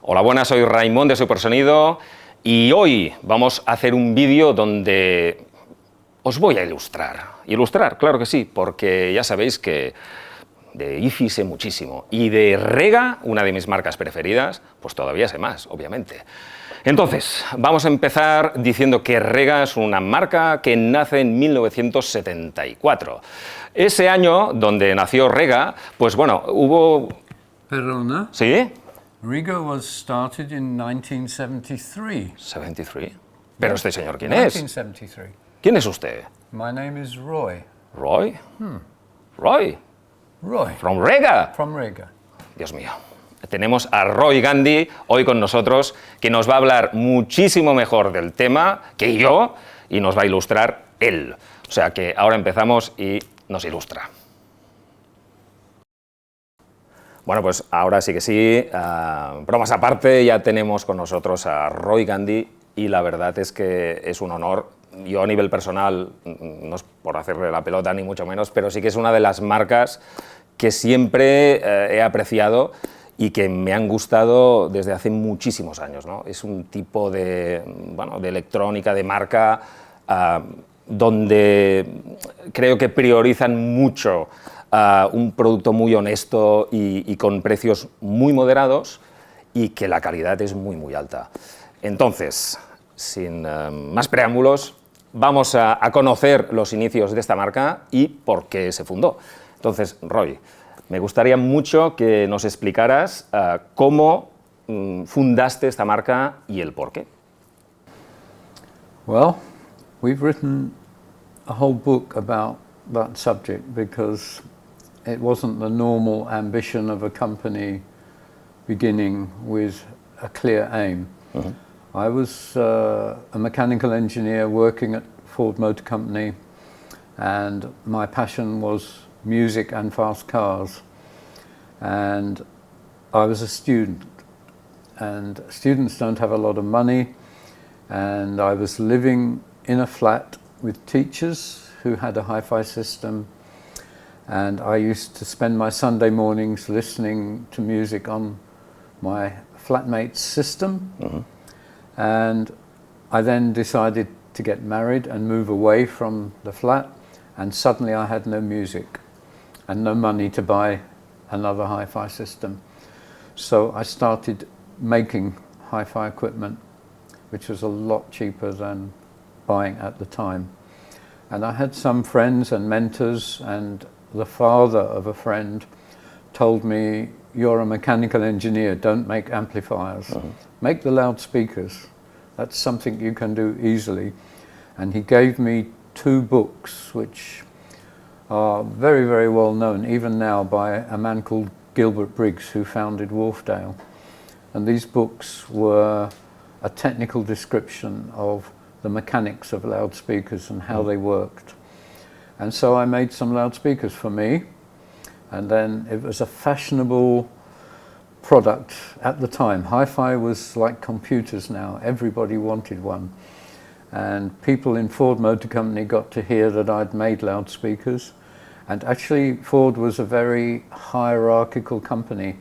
Hola, buenas, soy Raimon de Supersonido y hoy vamos a hacer un vídeo donde os voy a ilustrar. Ilustrar, claro que sí, porque ya sabéis que de IFI sé muchísimo y de REGA, una de mis marcas preferidas, pues todavía sé más, obviamente. Entonces, vamos a empezar diciendo que REGA es una marca que nace en 1974. Ese año donde nació REGA, pues bueno, hubo... Perdona. ¿Sí? REGA was started in 1973. 73. Pero este señor, ¿quién 1973. es? ¿Quién es usted? My name is Roy. ¿Roy? ¿Roy? Roy. ¿From REGA? From REGA. Dios mío. Tenemos a Roy Gandy hoy con nosotros, que nos va a hablar muchísimo mejor del tema que yo y nos va a ilustrar él. O sea que ahora empezamos y nos ilustra. Bueno, pues ahora sí que sí, bromas aparte, ya tenemos con nosotros a Roy Gandy y la verdad es que es un honor. Yo a nivel personal, no es por hacerle la pelota ni mucho menos, pero sí que es una de las marcas que siempre he apreciado y que me han gustado desde hace muchísimos años, ¿no? Es un tipo de, bueno, de electrónica, de marca, donde creo que priorizan mucho un producto muy honesto y con precios muy moderados y que la calidad es muy, muy alta. Entonces, sin más preámbulos, vamos a conocer los inicios de esta marca y por qué se fundó. Entonces, Roy, me gustaría mucho que nos explicaras cómo fundaste esta marca y el por qué. Well, we've written a whole book about that subject because it wasn't the normal ambition of a company beginning with a clear aim. Mm-hmm. I was a mechanical engineer working at Ford Motor Company, and my passion was music and fast cars. And I was a student, and students don't have a lot of money, and I was living in a flat with teachers who had a hi-fi system, and I used to spend my Sunday mornings listening to music on my flatmate's system. Mm-hmm. And I then decided to get married and move away from the flat, and suddenly I had no music and no money to buy another hi-fi system. So I started making hi-fi equipment, which was a lot cheaper than buying at the time. And I had some friends and mentors, and the father of a friend told me, "You're a mechanical engineer, don't make amplifiers. Mm-hmm. Make the loudspeakers. That's something you can do easily." And he gave me 2 books which are very, very well known, even now, by a man called Gilbert Briggs, who founded Wharfedale. And these books were a technical description of the mechanics of loudspeakers and how they worked. And so I made some loudspeakers for me, and then it was a fashionable product at the time. Hi-fi was like computers now. Everybody wanted one. And people in Ford Motor Company got to hear that I'd made loudspeakers. And actually, Ford was a very hierarchical company,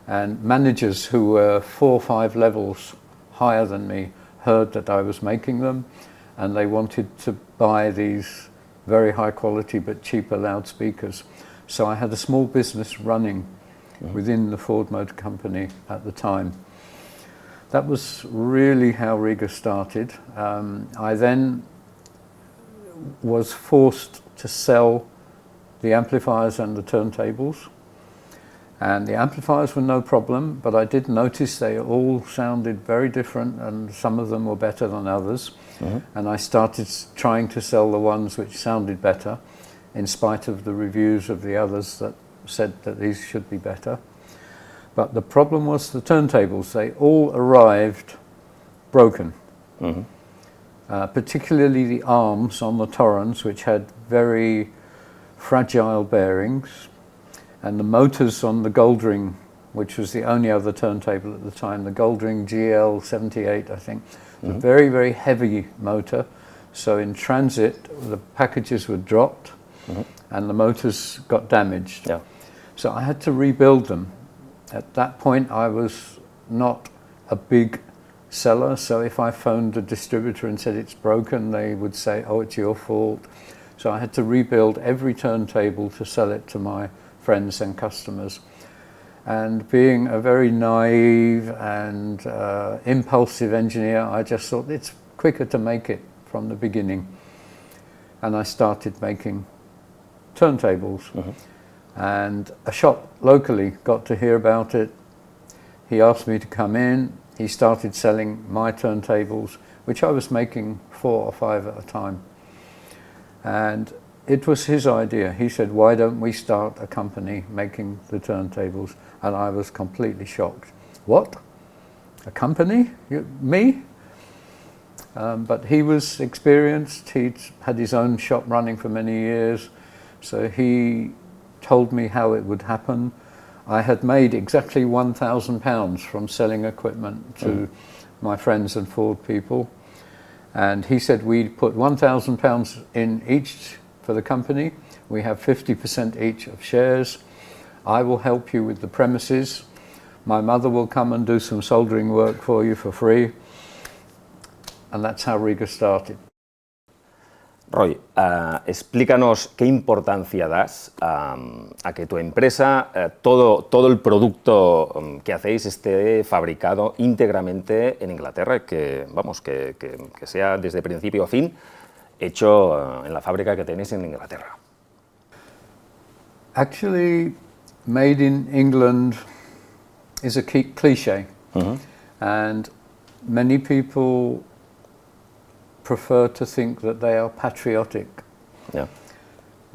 and managers who were 4 or 5 levels higher than me heard that I was making them, and they wanted to buy these very high quality but cheaper loudspeakers. So I had a small business running within the Ford Motor Company at the time. That was really how REGA started. I then was forced to sell the amplifiers and the turntables. And the amplifiers were no problem, but I did notice they all sounded very different, and some of them were better than others. Mm-hmm. And I started trying to sell the ones which sounded better, in spite of the reviews of the others that said that these should be better. But the problem was the turntables. They all arrived broken. Mm-hmm. Particularly the arms on the Torrens, which had very fragile bearings, and the motors on the Goldring, which was the only other turntable at the time, the Goldring GL78, I think. Mm-hmm. A very, very heavy motor. So in transit, the packages were dropped, mm-hmm. and the motors got damaged. Yeah. So I had to rebuild them. At that point, I was not a big seller, so if I phoned a distributor and said it's broken, they would say, oh, it's your fault. So I had to rebuild every turntable to sell it to my friends and customers. And being a very naive and impulsive engineer, I just thought it's quicker to make it from the beginning. And I started making turntables. And a shop locally got to hear about it. He asked me to come in. He started selling my turntables, which I was making 4 or 5 at a time. And it was his idea. He said, why don't we start a company making the turntables? And I was completely shocked. What? A company? Me? But he was experienced. He'd had his own shop running for many years. So he told me how it would happen. I had made exactly £1,000 from selling equipment to my friends and Ford people. And he said we'd put £1,000 in each for the company. We have 50% each of shares. I will help you with the premises. My mother will come and do some soldering work for you for free. And that's how REGA started. Roy, explícanos qué importancia das a que tu empresa, todo el producto que hacéis esté fabricado íntegramente en Inglaterra, que sea desde principio a fin hecho en la fábrica que tenéis en Inglaterra. Actually, made in England is a cliché, and many people prefer to think that they are patriotic. Yeah.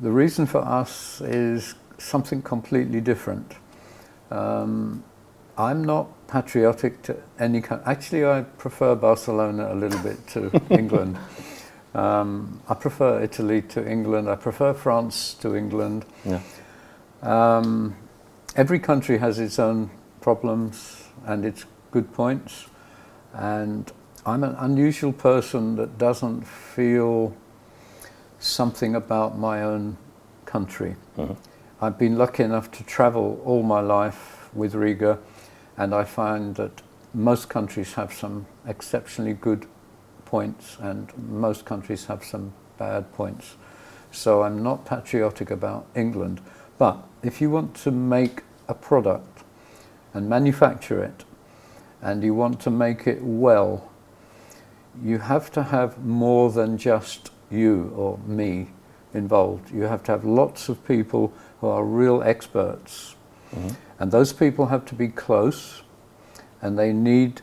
The reason for us is something completely different. I'm not patriotic to any country. Actually, I prefer Barcelona a little bit to England. I prefer Italy to England. I prefer France to England. Yeah. Every country has its own problems and its good points, and I'm an unusual person that doesn't feel something about my own country. I've been lucky enough to travel all my life with REGA, and I find that most countries have some exceptionally good points and most countries have some bad points. So I'm not patriotic about England. But if you want to make a product and manufacture it, and you want to make it well, you have to have more than just you or me involved. You have to have lots of people who are real experts. And those people have to be close, and they need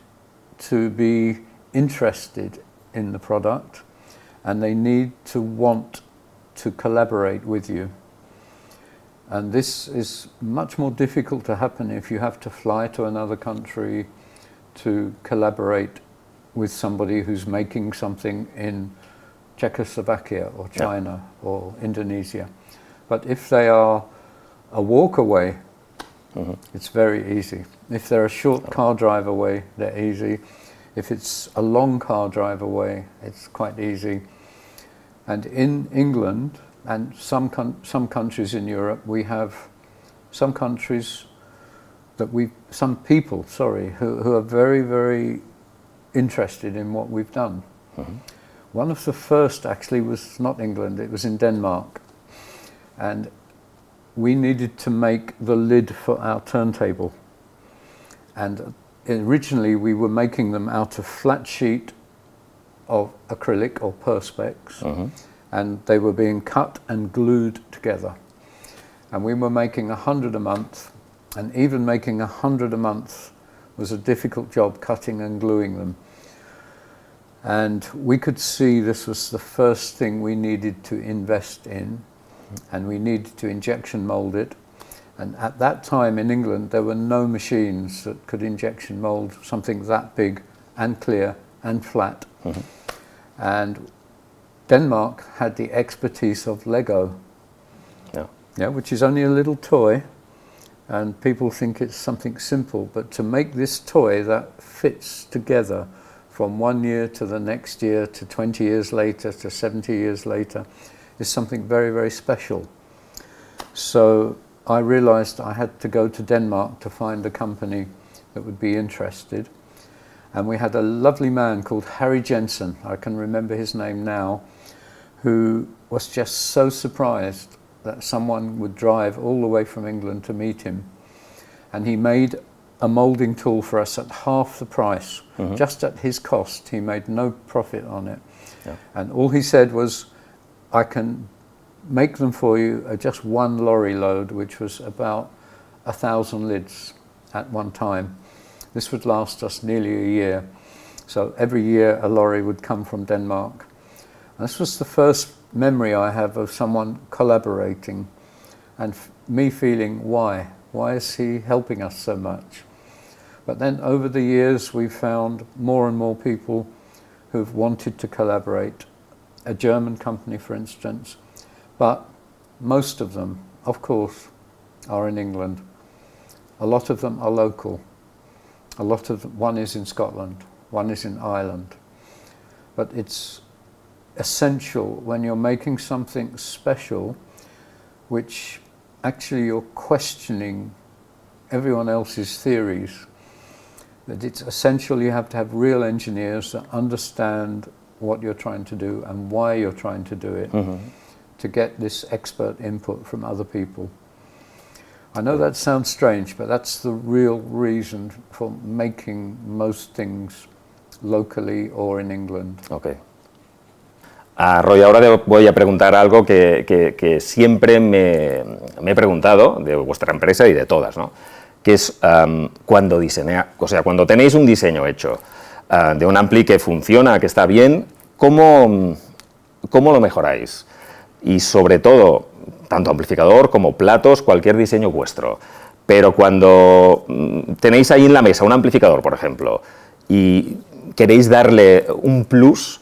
to be interested in the product, and they need to want to collaborate with you. And this is much more difficult to happen if you have to fly to another country to collaborate with somebody who's making something in Czechoslovakia or China or Indonesia. But if they are a walk away, it's very easy. If they're a short car drive away, they're easy. If it's a long car drive away, it's quite easy. And in England and some countries in Europe, we have some countries that some people, who are very, very interested in what we've done. One of the first actually was not England, it was in Denmark. And we needed to make the lid for our turntable. And originally we were making them out of flat sheet of acrylic or perspex, and they were being cut and glued together. And we were making 100 a month, and even making 100 a month was a difficult job, cutting and gluing them. And we could see this was the first thing we needed to invest in, and we needed to injection mold it. And at that time in England, there were no machines that could injection mold something that big and clear and flat. And Denmark had the expertise of Lego, which is only a little toy, and people think it's something simple, but to make this toy that fits together from 1 year to the next year to 20 years later to 70 years later is something very, very special. So I realized I had to go to Denmark to find a company that would be interested. And we had a lovely man called Harry Jensen, I can remember his name now, who was just so surprised that someone would drive all the way from England to meet him. And he made a moulding tool for us at half the price, just at his cost. He made no profit on it. Yeah. And all he said was, I can make them for you at just one lorry load, which was about 1,000 lids at one time. This would last us nearly a year. So every year a lorry would come from Denmark. And this was the first memory I have of someone collaborating and me feeling, why? Why is he helping us so much? But then over the years we've found more and more people who've wanted to collaborate. A German company, for instance, but most of them, of course, are in England. A lot of them are local. A lot of them, one is in Scotland, one is in Ireland. But it's essential when you're making something special, which actually you're questioning everyone else's theories, that it's essential you have to have real engineers that understand what you're trying to do and why you're trying to do it, to get this expert input from other people. I know that sounds strange, but that's the real reason for making most things locally or in England. Okay. Roy, ahora te voy a preguntar algo que siempre me he preguntado de vuestra empresa y de todas, ¿no? Que es cuando cuando tenéis un diseño hecho de un ampli que funciona, que está bien, ¿cómo lo mejoráis? Y sobre todo, tanto amplificador como platos, cualquier diseño vuestro. Pero cuando tenéis ahí en la mesa un amplificador, por ejemplo, y queréis darle un plus,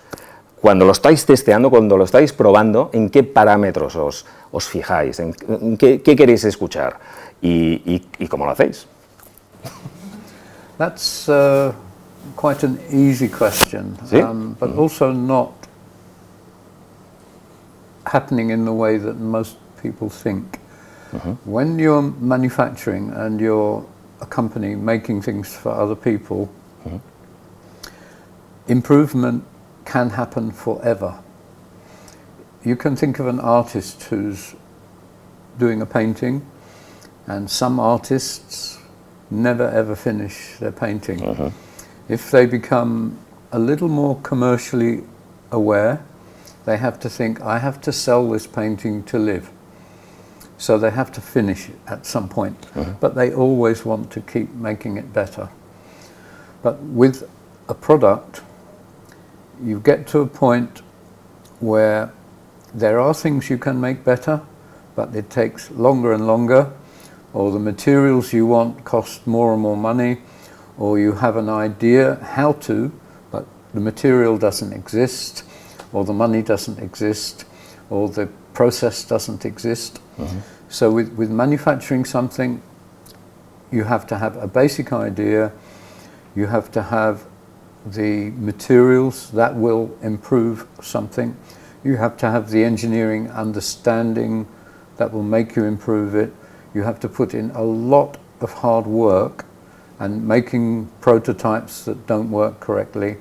cuando lo estáis testeando, cuando lo estáis probando, ¿en qué parámetros os fijáis? ¿En qué queréis escuchar? ¿Y cómo lo hacéis? That's quite an easy question, ¿Sí? But also not happening in the way that most people think. When you're manufacturing and you're a company making things for other people, improvement can happen forever. You can think of an artist who's doing a painting, and some artists never ever finish their painting. If they become a little more commercially aware, they have to think, I have to sell this painting to live. So they have to finish it at some point, but they always want to keep making it better. But with a product, you get to a point where there are things you can make better, but it takes longer and longer, or the materials you want cost more and more money, or you have an idea how to, but the material doesn't exist, or the money doesn't exist, or the process doesn't exist. So with manufacturing something, you have to have a basic idea, you have to have the materials that will improve something, you have to have the engineering understanding that will make you improve it, you have to put in a lot of hard work and making prototypes that don't work correctly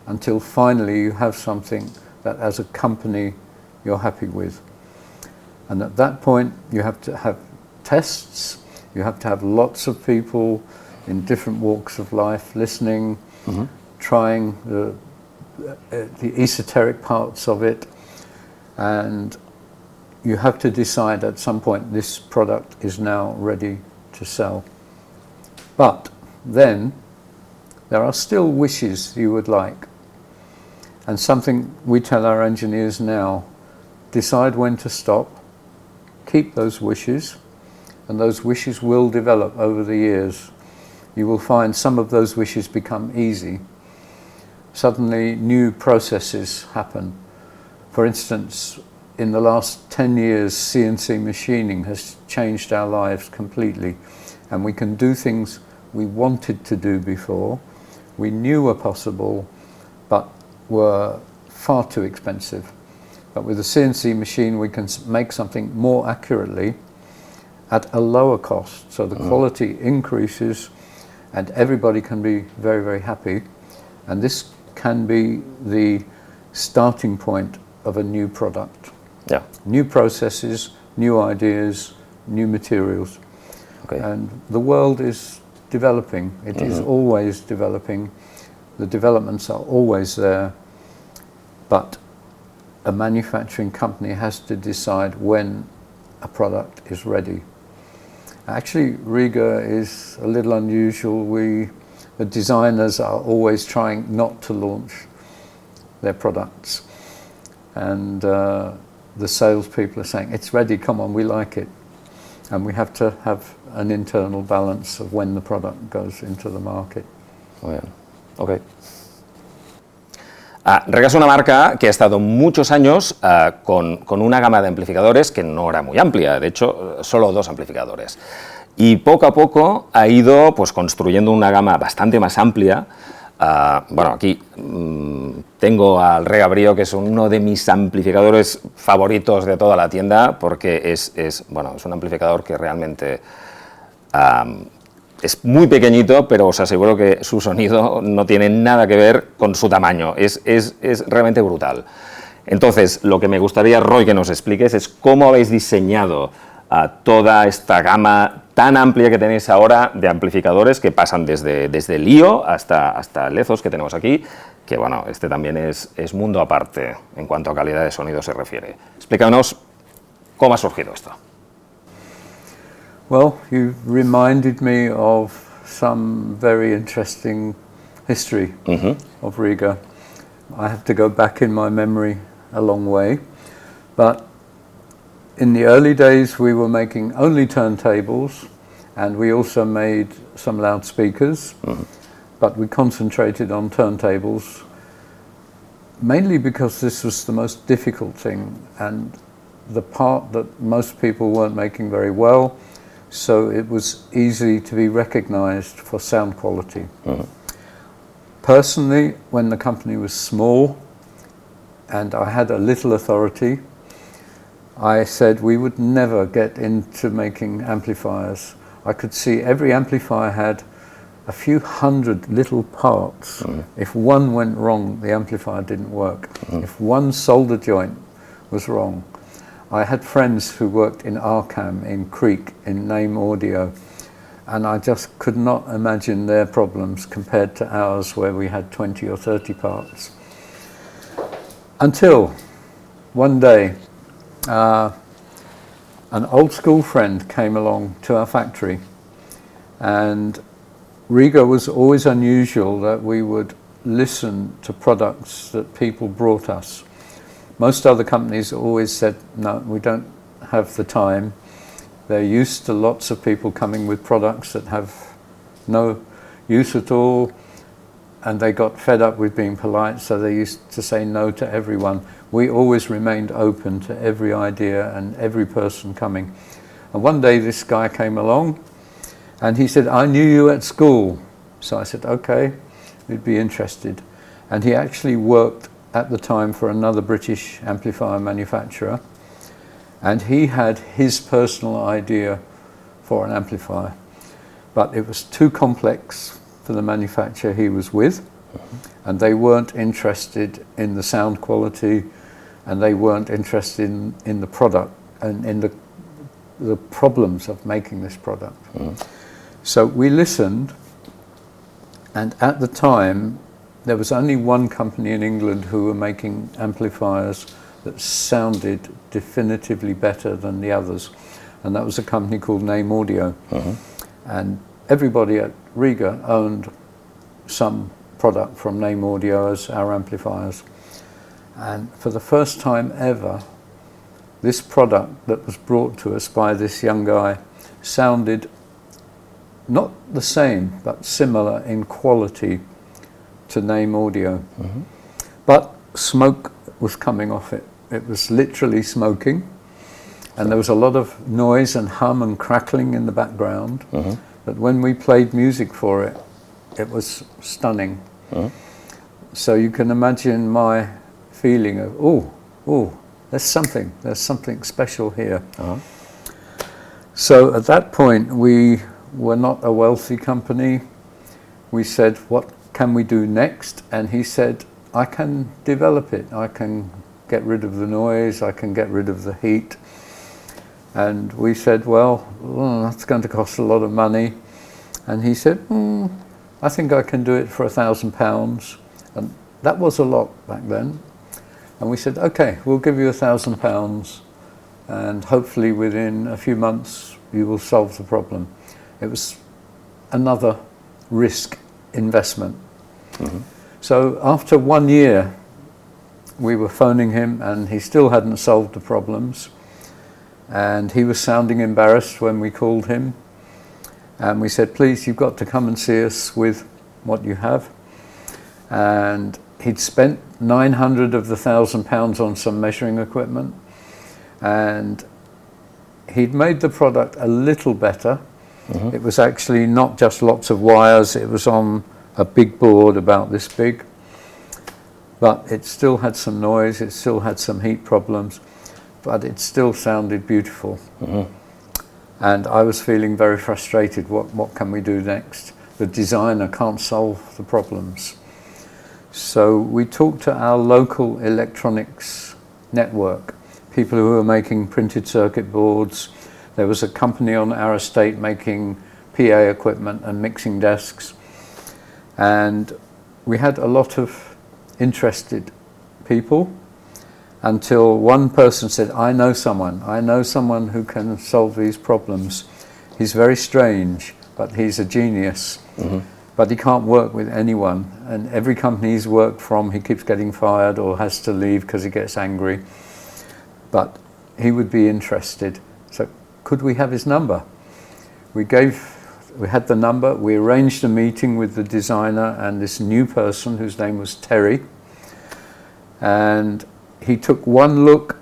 until finally you have something that as a company you're happy with. And at that point you have to have tests, you have to have lots of people in different walks of life listening, trying the esoteric parts of it, and you have to decide at some point this product is now ready to sell. But then there are still wishes you would like, and something we tell our engineers now: decide when to stop, keep those wishes, and those wishes will develop over the years. You will find some of those wishes become easy. Suddenly new processes happen. For instance, in the last 10 years, CNC machining has changed our lives completely, and we can do things we wanted to do before, we knew were possible, but were far too expensive. But with a CNC machine, we can make something more accurately at a lower cost, so the quality increases and everybody can be very, very happy. And this can be the starting point of a new product. Yeah. New processes, new ideas, new materials. Okay. And the world is developing. It is always developing. The developments are always there. But a manufacturing company has to decide when a product is ready. Actually, REGA is a little unusual. The designers are always trying not to launch their products. And the salespeople are saying, it's ready, come on, we like it. And we have to have an internal balance of when the product goes into the market. Muy bien. Ok. REGA es una marca que ha estado muchos años con una gama de amplificadores que no era muy amplia, de hecho, solo 2 amplificadores. Y poco a poco ha ido pues, construyendo una gama bastante más amplia. Bueno, aquí tengo al REGA Brio, que es uno de mis amplificadores favoritos de toda la tienda, porque es un amplificador que realmente es muy pequeñito, pero os aseguro que su sonido no tiene nada que ver con su tamaño, es realmente brutal. Entonces, lo que me gustaría, Roy, que nos expliques es cómo habéis diseñado toda esta gama tan amplia que tenéis ahora de amplificadores que pasan desde el IO hasta Lezos que tenemos aquí, que bueno, este también es mundo aparte en cuanto a calidad de sonido se refiere. Explícanos cómo ha surgido esto. Well, you've reminded me of some very interesting history of REGA. I have to go back in my memory a long way, but in the early days we were making only turntables, and we also made some loudspeakers, but we concentrated on turntables mainly because this was the most difficult thing and the part that most people weren't making very well. So it was easy to be recognized for sound quality. Personally, when the company was small and I had a little authority, I said we would never get into making amplifiers. I could see every amplifier had a few hundred little parts. If one went wrong, the amplifier didn't work. If one solder joint was wrong. I had friends who worked in Arkham, in Creek, in Name Audio, and I just could not imagine their problems compared to ours where we had 20 or 30 parts. Until one day, an old school friend came along to our factory, and REGA was always unusual that we would listen to products that people brought us. Most other companies always said, no, we don't have the time. They're used to lots of people coming with products that have no use at all, and they got fed up with being polite, so they used to say no to everyone. We always remained open to every idea and every person coming. And one day this guy came along, and he said, I knew you at school. So I said, okay, we'd be interested. And he actually worked at the time for another British amplifier manufacturer, and he had his personal idea for an amplifier, but it was too complex for the manufacturer he was with, and they weren't interested in the sound quality, and they weren't interested in the product and in the problems of making this product. So we listened, and at the time there was only one company in England who were making amplifiers that sounded definitively better than the others, and that was a company called Name Audio. And everybody at REGA owned some product from Name Audio as our amplifiers. And for the first time ever, this product that was brought to us by this young guy sounded not the same, but similar in quality to Name Audio. But smoke was coming off it. It was literally smoking, and there was a lot of noise and hum and crackling in the background. But when we played music for it, it was stunning. So you can imagine my feeling of, oh, there's something special here. So at that point, we were not a wealthy company. We said, what can we do next? And he said, I can develop it. I can get rid of the noise, I can get rid of the heat. And we said, well, that's going to cost a lot of money. And he said, I think I can do it for £1,000. And that was a lot back then. And we said, okay, we'll give you £1,000 and hopefully within a few months you will solve the problem. It was another risk investment. Mm-hmm. So after 1 year, we were phoning him and he still hadn't solved the problems. And he was sounding embarrassed when we called him. And we said, please, you've got to come and see us with what you have. And he'd spent 900 of the £1,000 on some measuring equipment. And he'd made the product a little better. Mm-hmm. It was actually not just lots of wires, it was on a big board about this big. But it still had some noise, it still had some heat problems, but it still sounded beautiful. Mm-hmm. And I was feeling very frustrated. What can we do next? The designer can't solve the problems. So we talked to our local electronics network, people who were making printed circuit boards. There was a company on our estate making PA equipment and mixing desks. And we had a lot of interested people until one person said, I know someone who can solve these problems. He's very strange, but he's a genius. Mm-hmm. But he can't work with anyone. And every company he's worked from, he keeps getting fired or has to leave because he gets angry. But he would be interested. So could we have his number? We had the number, we arranged a meeting with the designer and this new person whose name was Terry. And he took one look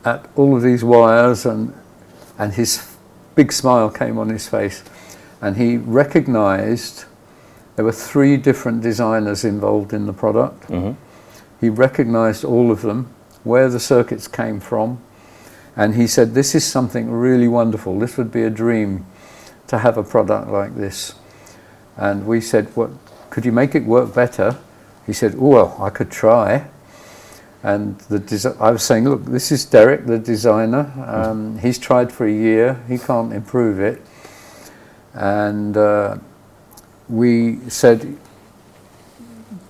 at all of these wires and his big smile came on his face. And he recognized there were 3 different designers involved in the product. Mm-hmm. He recognized all of them, where the circuits came from. And he said, this is something really wonderful. This would be a dream to have a product like this. And we said, what, could you make it work better? He said, oh, well, I could try. And I was saying, look, this is Derek, the designer. He's tried for a year. He can't improve it. And we said,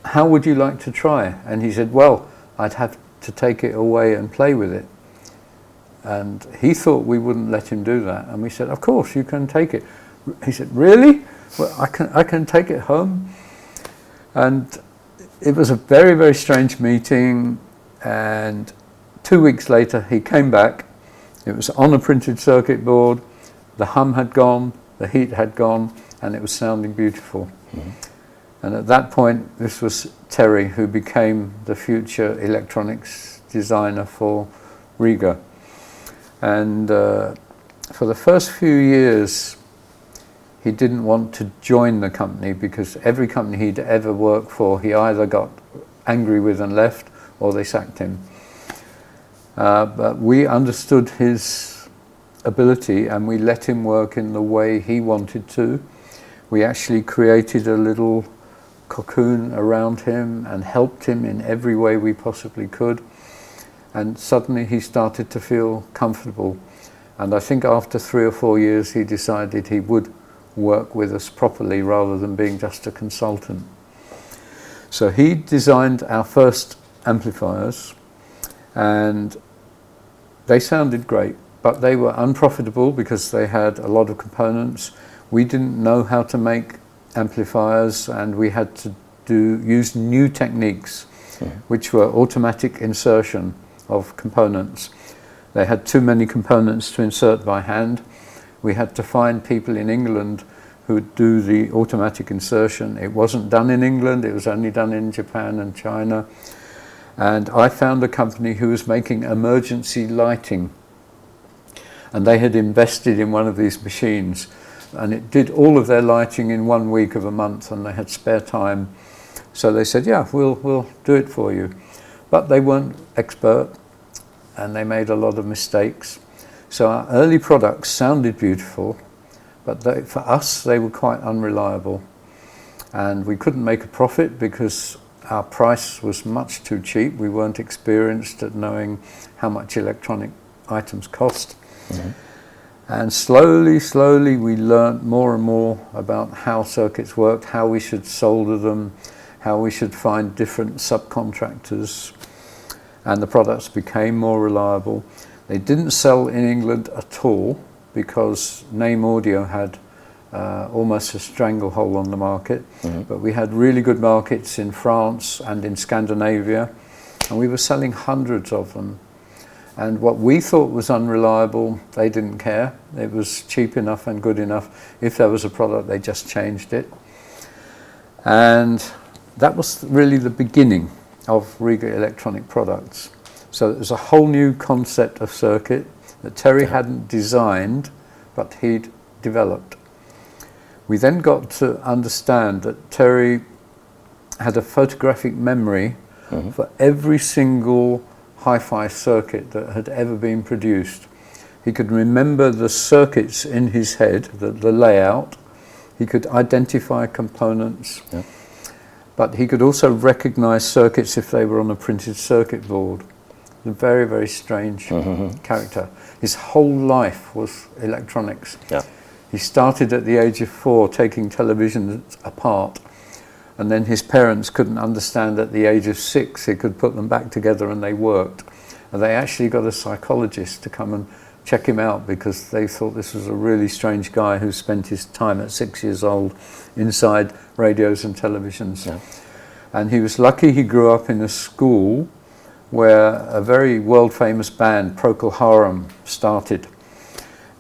how would you like to try? And he said, well, I'd have to take it away and play with it. And he thought we wouldn't let him do that. And we said, of course, you can take it. He said, really? Well, I can take it home. And it was a very, very strange meeting. And 2 weeks later, he came back. It was on a printed circuit board. The hum had gone, the heat had gone, and it was sounding beautiful. Mm-hmm. And at that point, this was Terry, who became the future electronics designer for REGA. And for the first few years, he didn't want to join the company because every company he'd ever worked for, he either got angry with and left, or they sacked him. But we understood his ability and we let him work in the way he wanted to. We actually created a little cocoon around him and helped him in every way we possibly could. And suddenly he started to feel comfortable. And I think after 3 or 4 years he decided he would work with us properly rather than being just a consultant. So he designed our first amplifiers and they sounded great, but they were unprofitable because they had a lot of components. We didn't know how to make amplifiers and we had to use new techniques, which were automatic insertion of components. They had too many components to insert by hand. We had to find people in England who would do the automatic insertion. It wasn't done in England, it was only done in Japan and China. And I found a company who was making emergency lighting. And they had invested in one of these machines. And it did all of their lighting in 1 week of a month and they had spare time. So they said, yeah, we'll do it for you. But they weren't expert and they made a lot of mistakes. So our early products sounded beautiful, but for us, they were quite unreliable. and we couldn't make a profit because our price was much too cheap. We weren't experienced at knowing how much electronic items cost. And slowly we learnt more and more about how circuits worked, how we should solder them, how we should find different subcontractors, and the products became more reliable. They didn't sell in England at all because Name Audio had almost a stranglehold on the market, but we had really good markets in France and in Scandinavia, and we were selling hundreds of them. And what we thought was unreliable, they didn't care. It was cheap enough and good enough. If there was a product, they just changed it. And that was really the beginning of REGA electronic products. So it was a whole new concept of circuit that Terry hadn't designed, but he'd developed. We then got to understand that Terry had a photographic memory for every single hi-fi circuit that had ever been produced. He could remember the circuits in his head, the layout. He could identify components, but he could also recognize circuits if they were on a printed circuit board. A very, very strange character. His whole life was electronics. He started at the age of 4 taking televisions apart, and then his parents couldn't understand at the age of 6 he could put them back together and they worked. And they actually got a psychologist to come and check him out because they thought this was a really strange guy who spent his time at 6 years old inside radios and televisions. And he was lucky he grew up in a school where a very world-famous band, Procol Harum, started.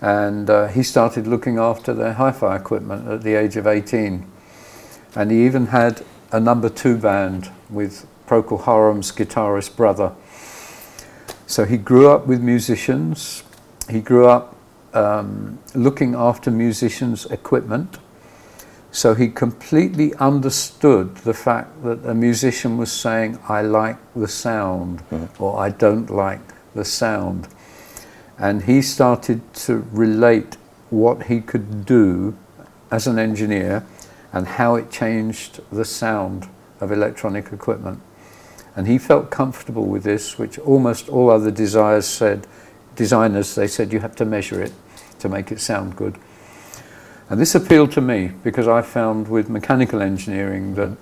And he started looking after their hi-fi equipment at the age of 18. And he even had a number 2 band with Procol Harum's guitarist brother. So he grew up with musicians. He grew up looking after musicians' equipment. So he completely understood the fact that a musician was saying, I like the sound, or I don't like the sound. And he started to relate what he could do as an engineer and how it changed the sound of electronic equipment. And he felt comfortable with this, which almost all other designers they said you have to measure it to make it sound good. And this appealed to me because I found with mechanical engineering that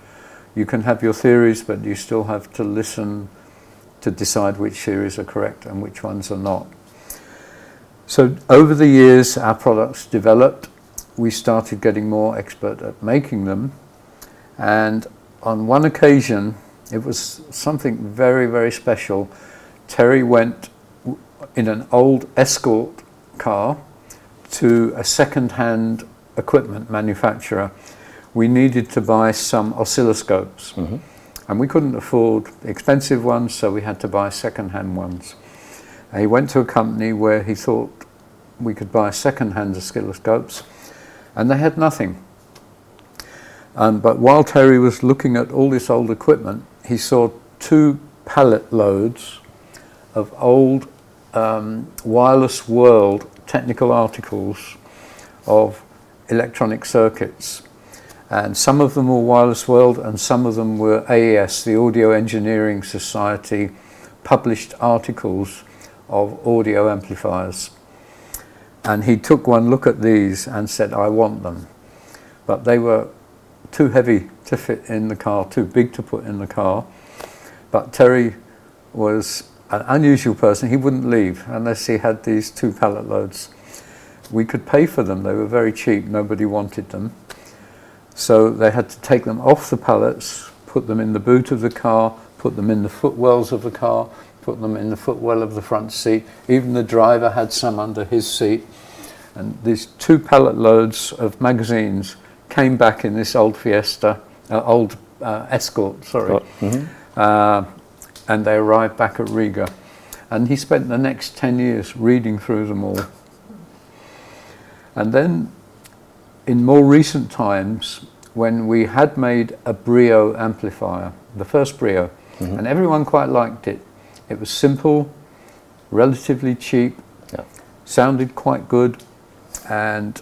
you can have your theories, but you still have to listen to decide which theories are correct and which ones are not. So over the years our products developed. We started getting more expert at making them, and on one occasion, it was something very, very special. Terry went in an old Escort car to a second-hand equipment manufacturer. We needed to buy some oscilloscopes, and we couldn't afford expensive ones, so we had to buy second-hand ones. And he went to a company where he thought we could buy second-hand oscilloscopes, and they had nothing. But while Terry was looking at all this old equipment, he saw 2 pallet loads of old Wireless World technical articles of electronic circuits. And some of them were Wireless World and some of them were AES, the Audio Engineering Society, published articles of audio amplifiers. And he took one look at these and said, I want them. But they were too heavy to fit in the car, too big to put in the car. But Terry was an unusual person. He wouldn't leave unless he had these 2 pallet loads. We could pay for them. They were very cheap. Nobody wanted them. So they had to take them off the pallets, put them in the boot of the car, put them in the footwells of the car, put them in the footwell of the front seat. Even the driver had some under his seat. And these 2 pallet loads of magazines came back in this old Fiesta, old Escort, sorry. And they arrived back at REGA. And he spent the next 10 years reading through them all. And then, in more recent times, when we had made a Brio amplifier, the first Brio, and everyone quite liked it. It was simple, relatively cheap, sounded quite good, and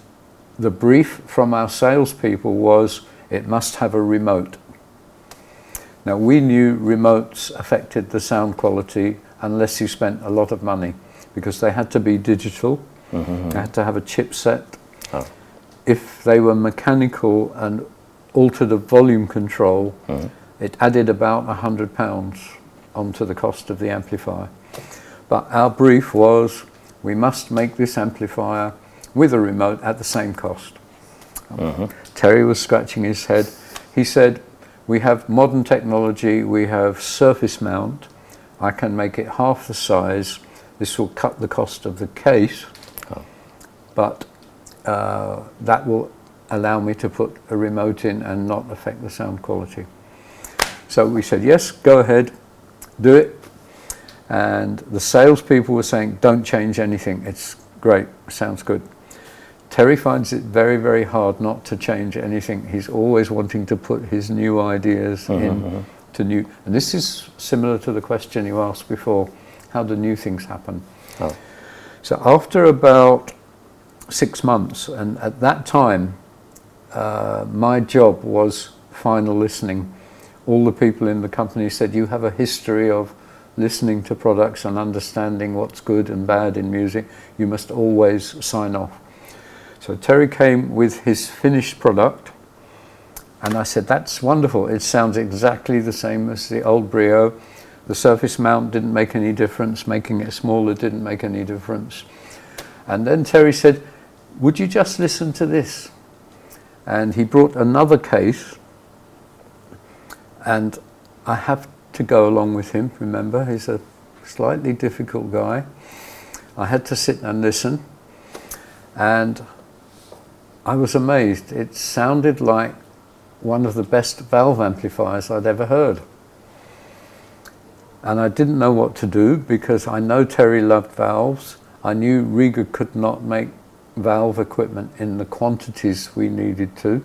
the brief from our salespeople was, it must have a remote. Now we knew remotes affected the sound quality unless you spent a lot of money, because they had to be digital, they had to have a chipset. Oh. If they were mechanical and altered the volume control, it added about £100 onto the cost of the amplifier. But our brief was, we must make this amplifier with a remote at the same cost. Terry was scratching his head. He said, we have modern technology, we have surface mount, I can make it half the size, this will cut the cost of the case, but that will allow me to put a remote in and not affect the sound quality. So we said, yes, go ahead, do it. And the salespeople were saying, don't change anything, it's great, sounds good. Terry finds it very, very hard not to change anything. He's always wanting to put his new ideas into new. And this is similar to the question you asked before, how do new things happen? Oh. So after about 6 months, and at that time, my job was final listening. All the people in the company said, you have a history of listening to products and understanding what's good and bad in music. You must always sign off. So Terry came with his finished product, and I said, that's wonderful. It sounds exactly the same as the old Brio. The surface mount didn't make any difference. Making it smaller didn't make any difference. And then Terry said, would you just listen to this? And he brought another case, and I have to go along with him, remember, he's a slightly difficult guy. I had to sit and listen, and I was amazed. It sounded like one of the best valve amplifiers I'd ever heard. And I didn't know what to do, because I know Terry loved valves. I knew REGA could not make valve equipment in the quantities we needed to.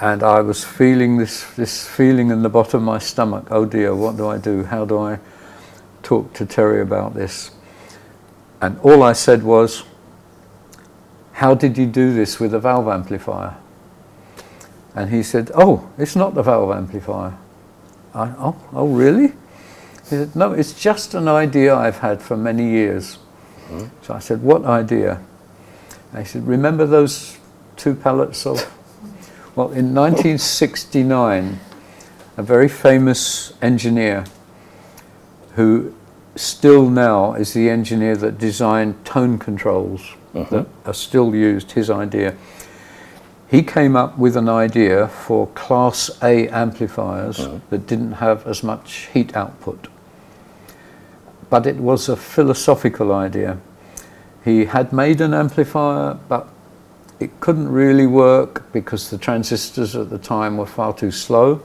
And I was feeling this feeling in the bottom of my stomach. Oh dear, what do I do? How do I talk to Terry about this? And all I said was, how did you do this with a valve amplifier? And he said, oh, it's not the valve amplifier. Oh, really? He said, no, it's just an idea I've had for many years. So I said, what idea? And he said, remember those 2 pallets of... Well, in 1969, a very famous engineer, who still now is the engineer that designed tone controls that are still used, his idea. He came up with an idea for Class A amplifiers that didn't have as much heat output. But it was a philosophical idea. He had made an amplifier, but it couldn't really work because the transistors at the time were far too slow,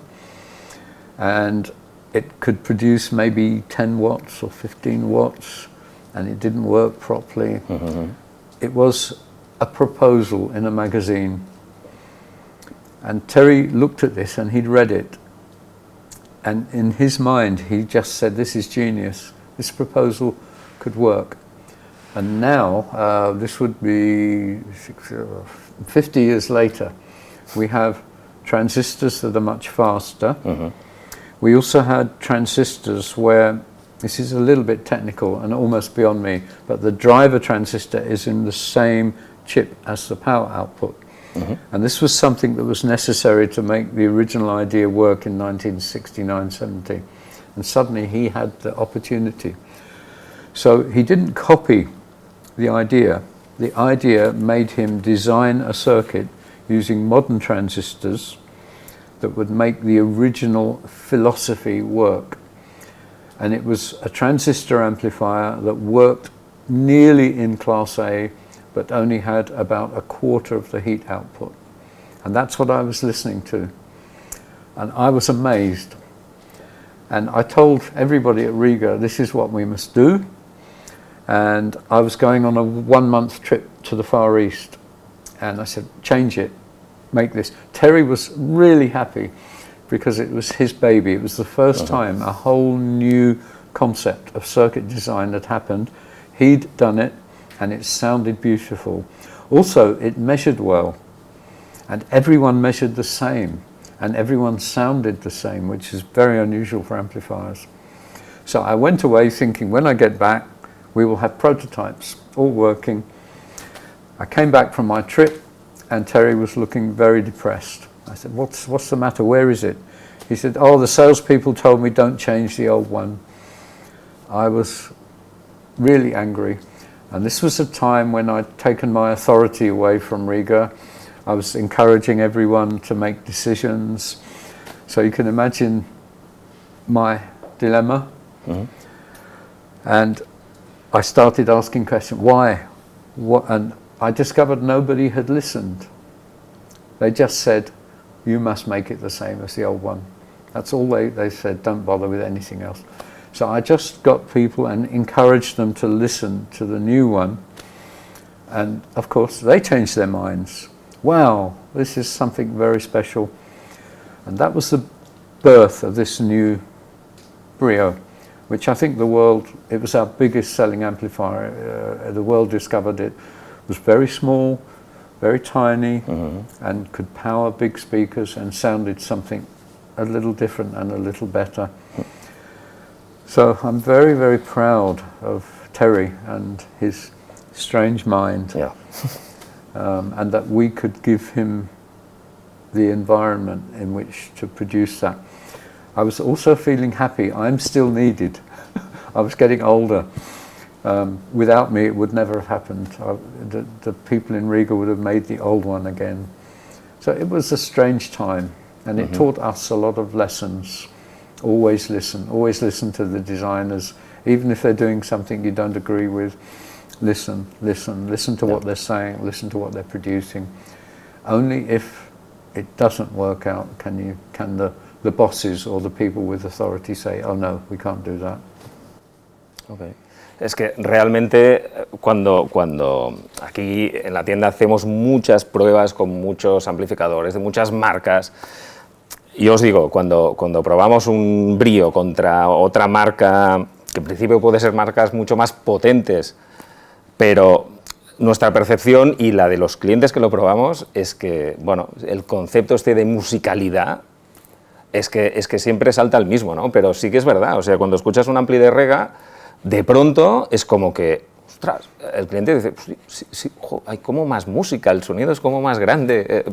and it could produce maybe 10 watts or 15 watts, and it didn't work properly. It was a proposal in a magazine, and Terry looked at this and he'd read it, and in his mind he just said, this is genius, this proposal could work. And now, this would be 50 years later, we have transistors that are much faster. We also had transistors where, this is a little bit technical and almost beyond me, but the driver transistor is in the same chip as the power output. And this was something that was necessary to make the original idea work in 1969-70. And suddenly he had the opportunity. So he didn't copy the idea. The idea made him design a circuit using modern transistors that would make the original philosophy work. And it was a transistor amplifier that worked nearly in Class A, but only had about 1/4 of the heat output. And that's what I was listening to. And I was amazed. And I told everybody at REGA, this is what we must do. And I was going on a 1-month trip to the Far East, and I said, change it, make this. Terry was really happy because it was his baby. It was the first time a whole new concept of circuit design had happened. He'd done it, and it sounded beautiful. Also, it measured well. And everyone measured the same, and everyone sounded the same, which is very unusual for amplifiers. So I went away thinking, when I get back, we will have prototypes, all working. I came back from my trip, and Terry was looking very depressed. I said, what's the matter, where is it? He said, oh, the salespeople told me don't change the old one. I was really angry. And this was a time when I'd taken my authority away from REGA. I was encouraging everyone to make decisions. So you can imagine my dilemma. Mm-hmm. And I started asking questions, why? What? And I discovered nobody had listened. They just said, you must make it the same as the old one. That's all they said, don't bother with anything else. So I just got people and encouraged them to listen to the new one. And of course, they changed their minds. Wow, this is something very special. And that was the birth of this new Brio, which I think it was our biggest selling amplifier. The world discovered it. It was very small, very tiny, mm-hmm. and could power big speakers and sounded something a little different and a little better. So I'm very, very proud of Terry and his strange mind. Yeah. And that we could give him the environment in which to produce that. I was also feeling happy. I'm still needed. I was getting older. Without me, it would never have happened. The people in REGA would have made the old one again. So it was a strange time, and it taught us a lot of lessons. Always listen to the designers, even if they're doing something you don't agree with. Listen to what they're saying, listen to what they're producing. Only if it doesn't work out can the bosses or the people with authority say, oh no, we can't do that. Okay. Es que realmente cuando aquí en la tienda hacemos muchas pruebas con muchos amplificadores de muchas marcas, y os digo, cuando probamos un Brio contra otra marca, que en principio puede ser marcas mucho más potentes, pero nuestra percepción y la de los clientes que lo probamos es que, bueno, el concepto este de musicalidad es que siempre salta el mismo, ¿no? Pero sí que es verdad, o sea, cuando escuchas un ampli de REGA, de pronto es como que, ostras, el cliente dice, sí, hay como más música, el sonido es como más grande.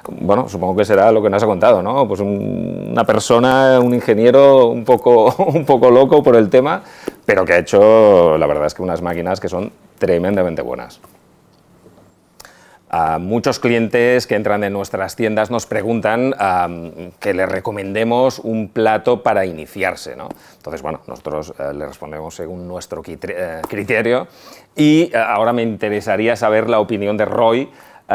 Bueno, supongo que será lo que nos ha contado, ¿no? Pues una persona, un ingeniero un poco loco por el tema, pero que ha hecho, la verdad es que unas máquinas que son tremendamente buenas. Muchos clientes que entran en nuestras tiendas nos preguntan que les recomendemos un plato para iniciarse, ¿no? Entonces, bueno, nosotros les respondemos según nuestro criterio, y ahora me interesaría saber la opinión de Roy.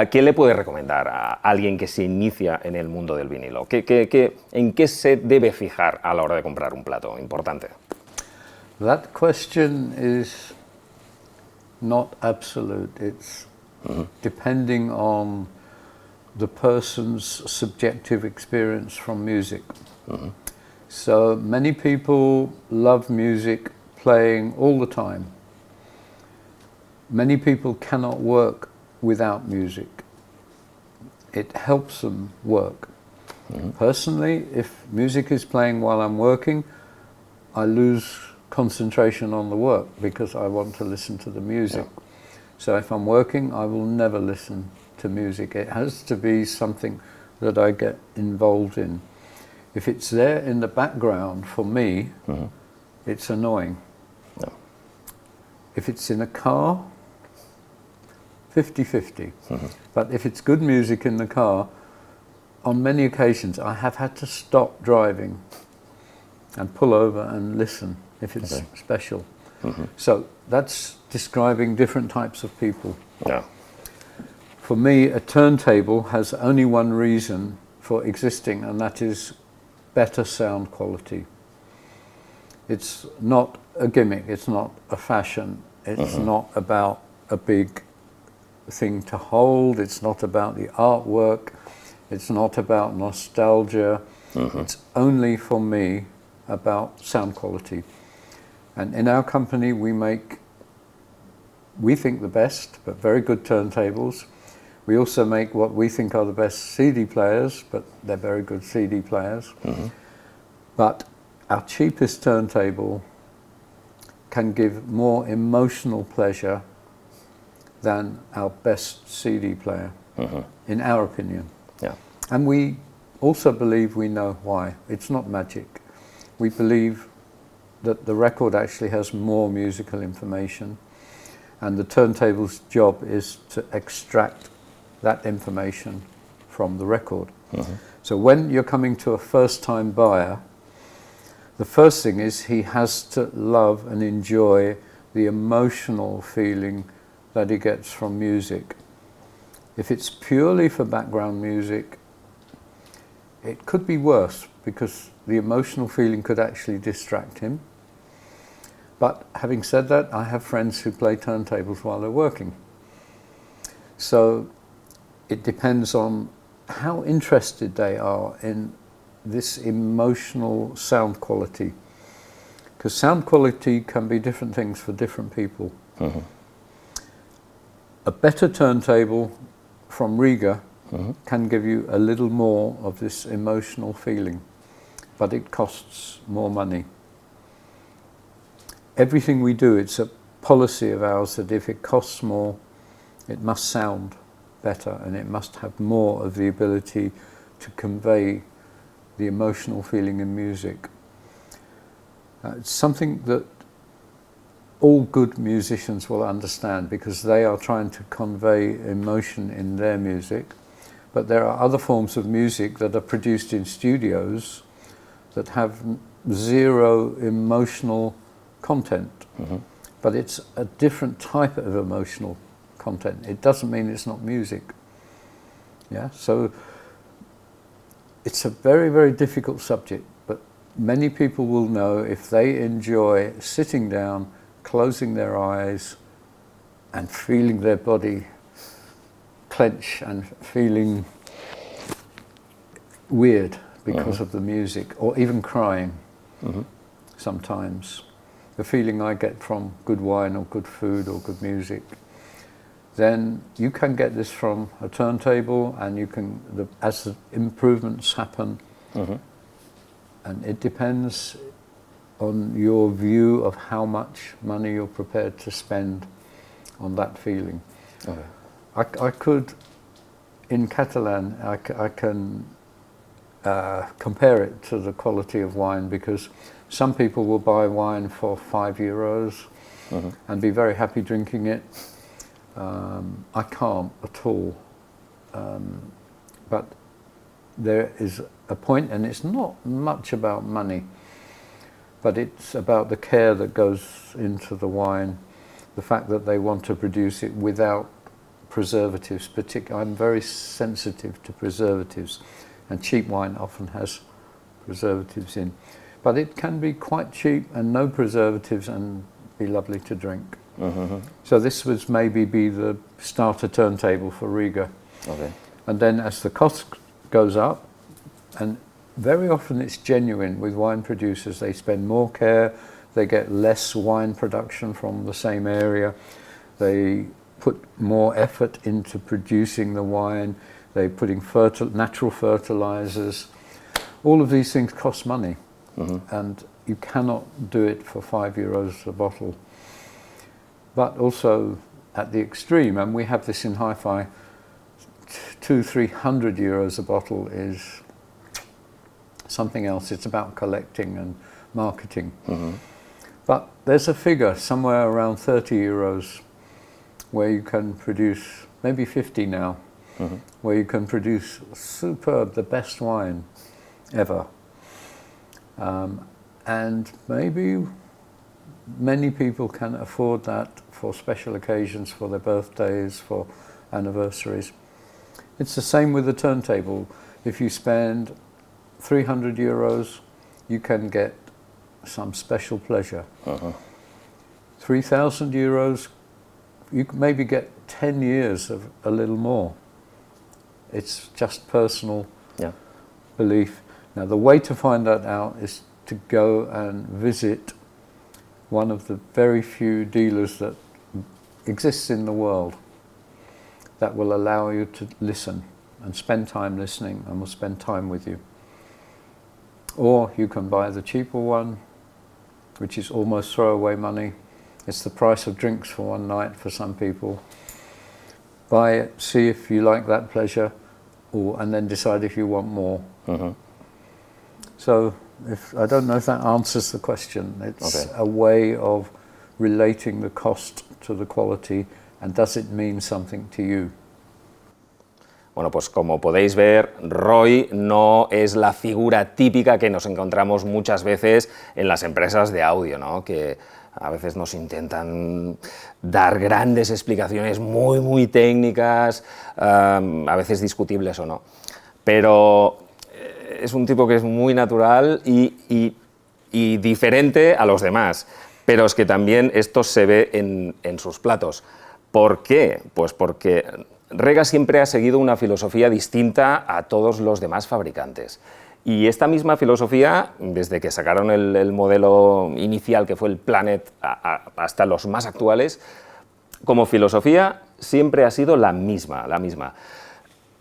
¿Qué le puede recomendar a alguien que se inicia en el mundo del vinilo? ¿En qué se debe fijar a la hora de comprar un plato? Importante. That question is not absolute. It's depending on the person's subjective experience from music. So many people love music playing all the time. Many people cannot work without music. It helps them work. Personally, if music is playing while I'm working, I lose concentration on the work because I want to listen to the music. Yeah. So if I'm working, I will never listen to music. It has to be something that I get involved in. If it's there in the background for me, it's annoying. Yeah. If it's in a car, 50-50. But if it's good music in the car, on many occasions I have had to stop driving and pull over and listen if it's special. So that's describing different types of people. Yeah. For me, a turntable has only one reason for existing, and that is better sound quality. It's not a gimmick, it's not a fashion, it's not about a big thing to hold, it's not about the artwork, it's not about nostalgia, it's only for me about sound quality. And in our company we think the best, but very good turntables. We also make what we think are the best CD players, but they're very good CD players. But our cheapest turntable can give more emotional pleasure than our best CD player, in our opinion. Yeah. And we also believe we know why. It's not magic. We believe that the record actually has more musical information, and the turntable's job is to extract that information from the record. So when you're coming to a first-time buyer, the first thing is he has to love and enjoy the emotional feeling that he gets from music. If it's purely for background music, it could be worse, because the emotional feeling could actually distract him. But having said that, I have friends who play turntables while they're working. So it depends on how interested they are in this emotional sound quality. Because sound quality can be different things for different people. A better turntable from REGA can give you a little more of this emotional feeling, but it costs more money. Everything we do, it's a policy of ours that if it costs more, it must sound better, and it must have more of the ability to convey the emotional feeling in music. It's something that all good musicians will understand, because they are trying to convey emotion in their music. But there are other forms of music that are produced in studios that have zero emotional content. But it's a different type of emotional content. It doesn't mean it's not music. Yeah, so it's a very, very difficult subject, but many people will know if they enjoy sitting down, closing their eyes and feeling their body clench and feeling weird because of the music, or even crying sometimes. The feeling I get from good wine or good food or good music, then you can get this from a turntable, and you can, as the improvements happen, and it depends on your view of how much money you're prepared to spend on that feeling. I could, in Catalan, I can compare it to the quality of wine, because some people will buy wine for €5 and be very happy drinking it. I can't at all. But there is a point, and it's not much about money, but it's about the care that goes into the wine, the fact that they want to produce it without preservatives. I'm very sensitive to preservatives, and cheap wine often has preservatives in. But it can be quite cheap and no preservatives and be lovely to drink. So this was maybe be the starter turntable for REGA. And then as the cost goes up, and very often it's genuine with wine producers, they spend more care, they get less wine production from the same area, they put more effort into producing the wine, they're putting natural fertilizers. All of these things cost money, and you cannot do it for €5 a bottle. But also at the extreme, and we have this in hi-fi, 200-300 euros a bottle is something else. It's about collecting and marketing. But there's a figure somewhere around 30 euros where you can produce, maybe 50 now, where you can produce superb, the best wine ever. And maybe many people can afford that for special occasions, for their birthdays, for anniversaries. It's the same with the turntable. If you spend 300 euros, you can get some special pleasure. 3,000 euros, you can maybe get 10 years of a little more. It's just personal belief. Now, the way to find that out is to go and visit one of the very few dealers that exists in the world. that will allow you to listen and spend time listening and will spend time with you. Or you can buy the cheaper one, which is almost throwaway money. It's the price of drinks for one night for some people. Buy it, see if you like that pleasure, and then decide if you want more. So I don't know if that answers the question. It's a way of relating the cost to the quality, and does it mean something to you? Bueno, pues como podéis ver, Roy no es la figura típica que nos encontramos muchas veces en las empresas de audio, ¿no? Que a veces nos intentan dar grandes explicaciones muy técnicas, a veces discutibles o no. Pero es un tipo que es muy natural y diferente a los demás. Pero es que también esto se ve en sus platos. ¿Por qué? Pues porque Rega siempre ha seguido una filosofía distinta a todos los demás fabricantes. Y esta misma filosofía, desde que sacaron el modelo inicial, que fue el Planet, hasta los más actuales, como filosofía siempre ha sido la misma.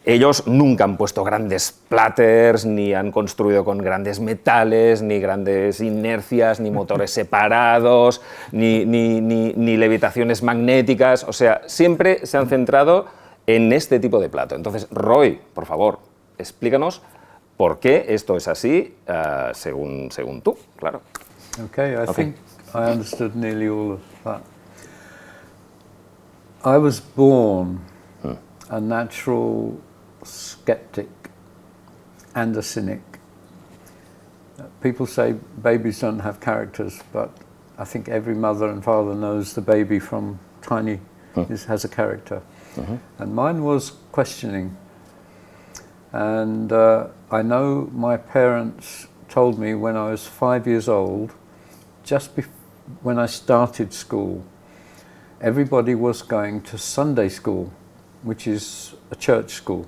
Ellos nunca han puesto grandes platters, ni han construido con grandes metales, ni grandes inercias, ni motores separados, ni levitaciones magnéticas. O sea, siempre se han centrado en este tipo de plato. Entonces, Roy, por favor, explícanos por qué esto es así, según tú, claro. Okay, I think I understood nearly all of that. I was born a natural skeptic and a cynic. People say babies don't have characters, but I think every mother and father knows the baby from tiny has a character. And mine was questioning. And I know my parents told me when I was 5 years old, when I started school, everybody was going to Sunday school, which is a church school.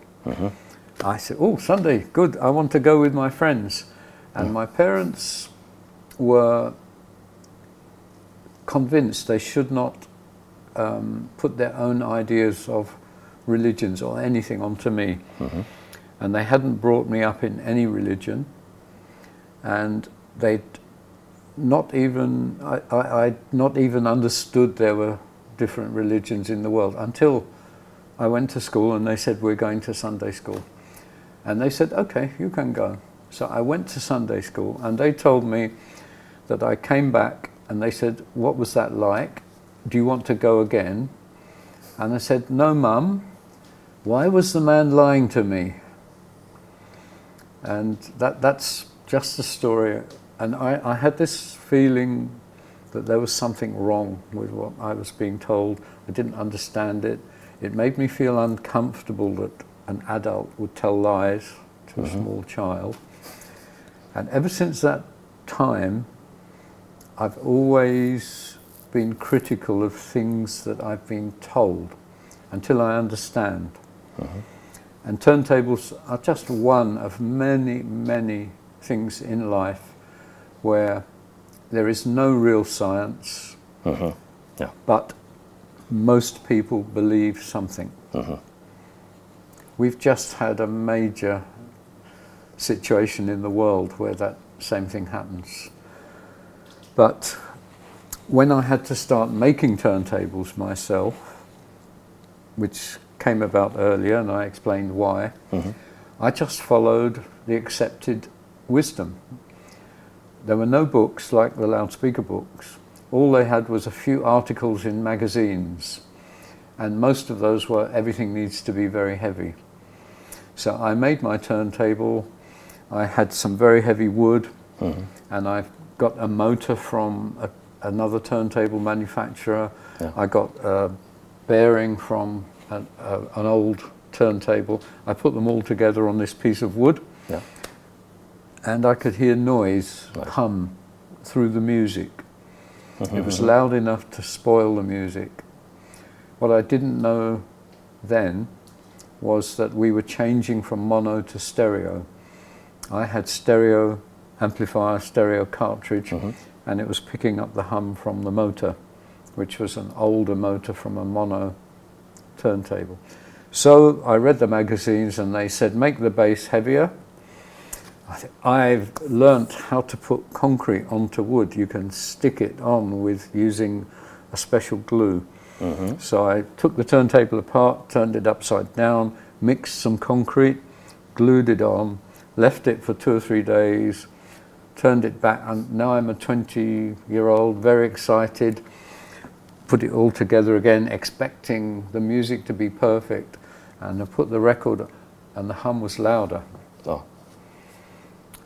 I said, oh, Sunday, good, I want to go with my friends. And my parents were convinced they should not put their own ideas of religions or anything onto me. And they hadn't brought me up in any religion, and they'd not even, I'd not even understood there were different religions in the world until I went to school and they said, we're going to Sunday school. And they said, okay, you can go. So I went to Sunday school and they told me that I came back and they said, what was that like? Do you want to go again? And I said, no, Mum. Why was the man lying to me? And that's just the story. And I had this feeling that there was something wrong with what I was being told. I didn't understand it. It made me feel uncomfortable that an adult would tell lies to a small child. And ever since that time, I've always been critical of things that I've been told until I understand. And turntables are just one of many things in life where there is no real science, but most people believe something. We've just had a major situation in the world where that same thing happens. But when I had to start making turntables myself, which came about earlier and I explained why, I just followed the accepted wisdom. There were no books like the loudspeaker books. All they had was a few articles in magazines, and most of those were everything needs to be very heavy. So I made my turntable. I had some very heavy wood, and I got a motor from another turntable manufacturer. I got a bearing from an old turntable. I put them all together on this piece of wood, and I could hear noise hum through the music. It was loud enough to spoil the music. What I didn't know then was that we were changing from mono to stereo. I had stereo amplifier, stereo cartridge, and it was picking up the hum from the motor, which was an older motor from a mono turntable. So I read the magazines and they said, make the bass heavier. I've learnt how to put concrete onto wood. You can stick it on with using a special glue. So I took the turntable apart, turned it upside down, mixed some concrete, glued it on, left it for 2 or 3 days, turned it back, and now I'm a 20-year-old, very excited, put it all together again, expecting the music to be perfect, and I put the record, and the hum was louder. Oh.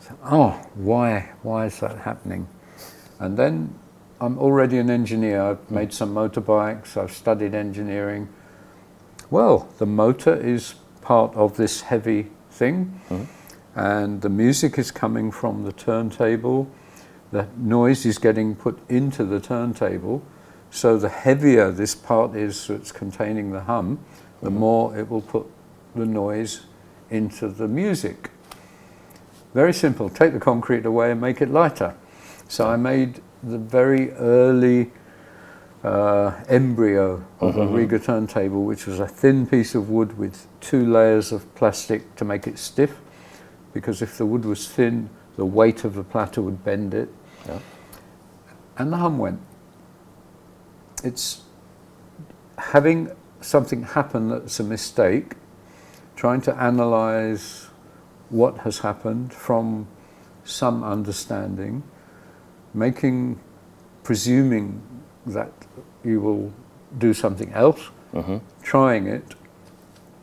So, why is that happening? And then I'm already an engineer. I've made some motorbikes, I've studied engineering. Well, the motor is part of this heavy thing, and the music is coming from the turntable. The noise is getting put into the turntable, so the heavier this part is that's containing the hum, the more it will put the noise into the music. Very simple. Take the concrete away and make it lighter. So I made the very early embryo of a REGA turntable, which was a thin piece of wood with 2 layers of plastic to make it stiff, because if the wood was thin, the weight of the platter would bend it. Yeah. And the hum went. It's having something happen that's a mistake, trying to analyze what has happened from some understanding, presuming that you will do something else, trying it,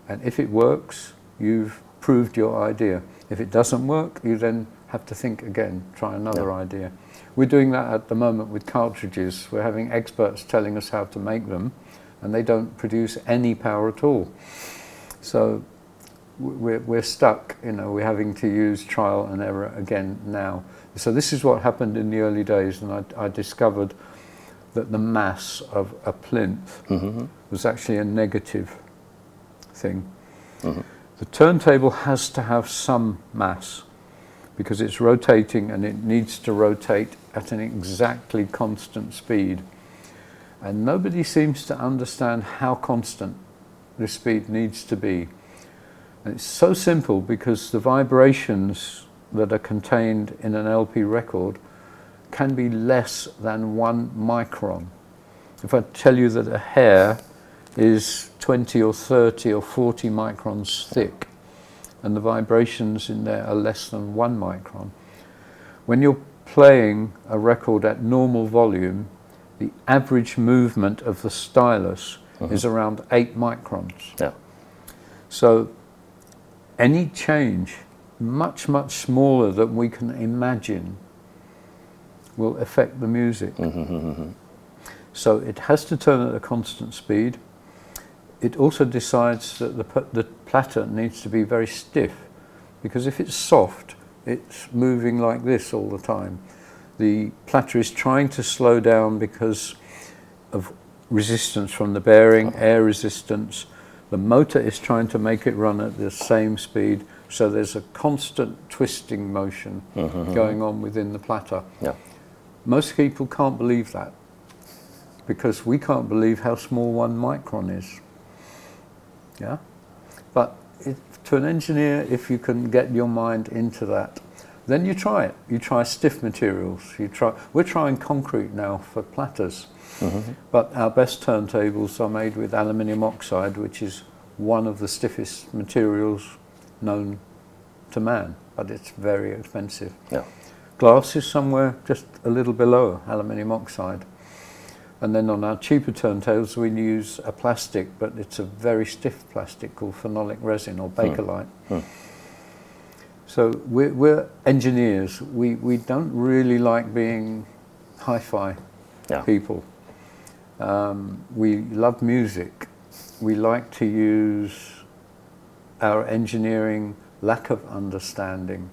and if it works, you've proved your idea. If it doesn't work, you then have to think again, try another idea. We're doing that at the moment with cartridges. We're having experts telling us how to make them, and they don't produce any power at all. So we're stuck, we're having to use trial and error again now. So this is what happened in the early days, and I discovered that the mass of a plinth was actually a negative thing. The turntable has to have some mass because it's rotating, and it needs to rotate at an exactly constant speed. And nobody seems to understand how constant this speed needs to be. And it's so simple because the vibrations that are contained in an LP record can be less than 1 micron. If I tell you that a hair is 20 or 30 or 40 microns thick, and the vibrations in there are less than 1 micron, when you're playing a record at normal volume, the average movement of the stylus is around 8 microns. Yeah. So any change, much, much smaller than we can imagine, will affect the music. So it has to turn at a constant speed. It also decides that the platter needs to be very stiff, because if it's soft, it's moving like this all the time. The platter is trying to slow down because of resistance from the bearing, air resistance. The motor is trying to make it run at the same speed, so there's a constant twisting motion going on within the platter. Yeah. Most people can't believe that, because we can't believe how small 1 micron is. Yeah? But to an engineer, if you can get your mind into that, then you try it. You try stiff materials. We're trying concrete now for platters. But our best turntables are made with aluminium oxide, which is one of the stiffest materials known to man, but it's very expensive. Yeah. Glass is somewhere just a little below aluminium oxide. And then on our cheaper turntables we use a plastic, but it's a very stiff plastic called phenolic resin or Bakelite. So we're engineers. We don't really like being hi-fi people. We love music. We like to use our engineering lack of understanding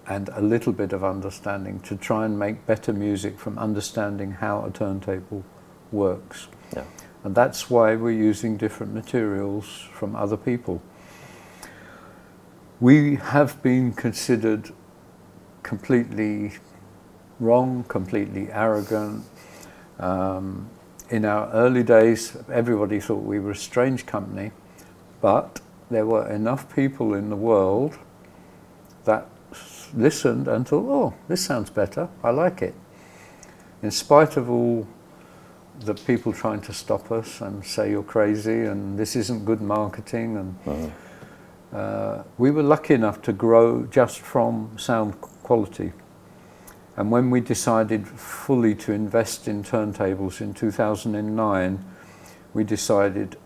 and a little bit of understanding to try and make better music from understanding how a turntable works. Yeah. And that's why we're using different materials from other people. We have been considered completely wrong, completely arrogant. In our early days, everybody thought we were a strange company, But there were enough people in the world that listened and thought, oh, this sounds better, I like it. In spite of all the people trying to stop us and say you're crazy and this isn't good marketing, and we were lucky enough to grow just from sound quality. And when we decided fully to invest in turntables in 2009, we decided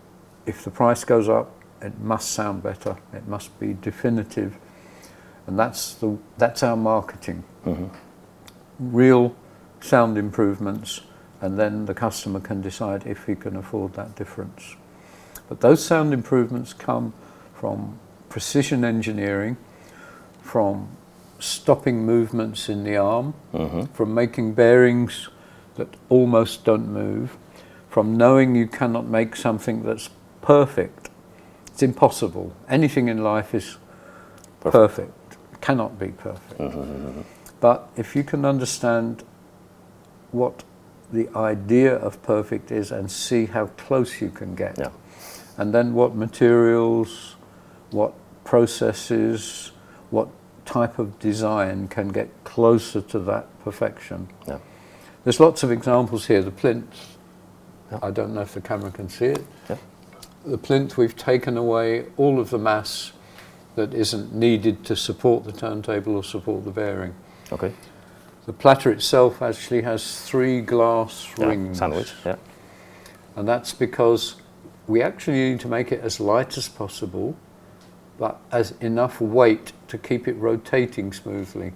if the price goes up, it must sound better, it must be definitive. And that's our marketing. Real sound improvements, and then the customer can decide if he can afford that difference. But those sound improvements come from precision engineering, from stopping movements in the arm, from making bearings that almost don't move, from knowing you cannot make something that's perfect. It's impossible. Anything in life is perfect. It cannot be perfect. But if you can understand what the idea of perfect is and see how close you can get, and then what materials, what processes, what type of design can get closer to that perfection. There's lots of examples here. The plinth, I don't know if the camera can see it. The plinth, we've taken away all of the mass that isn't needed to support the turntable or support the bearing. The platter itself actually has 3 glass rings. Sandwich, And that's because we actually need to make it as light as possible, but as enough weight to keep it rotating smoothly.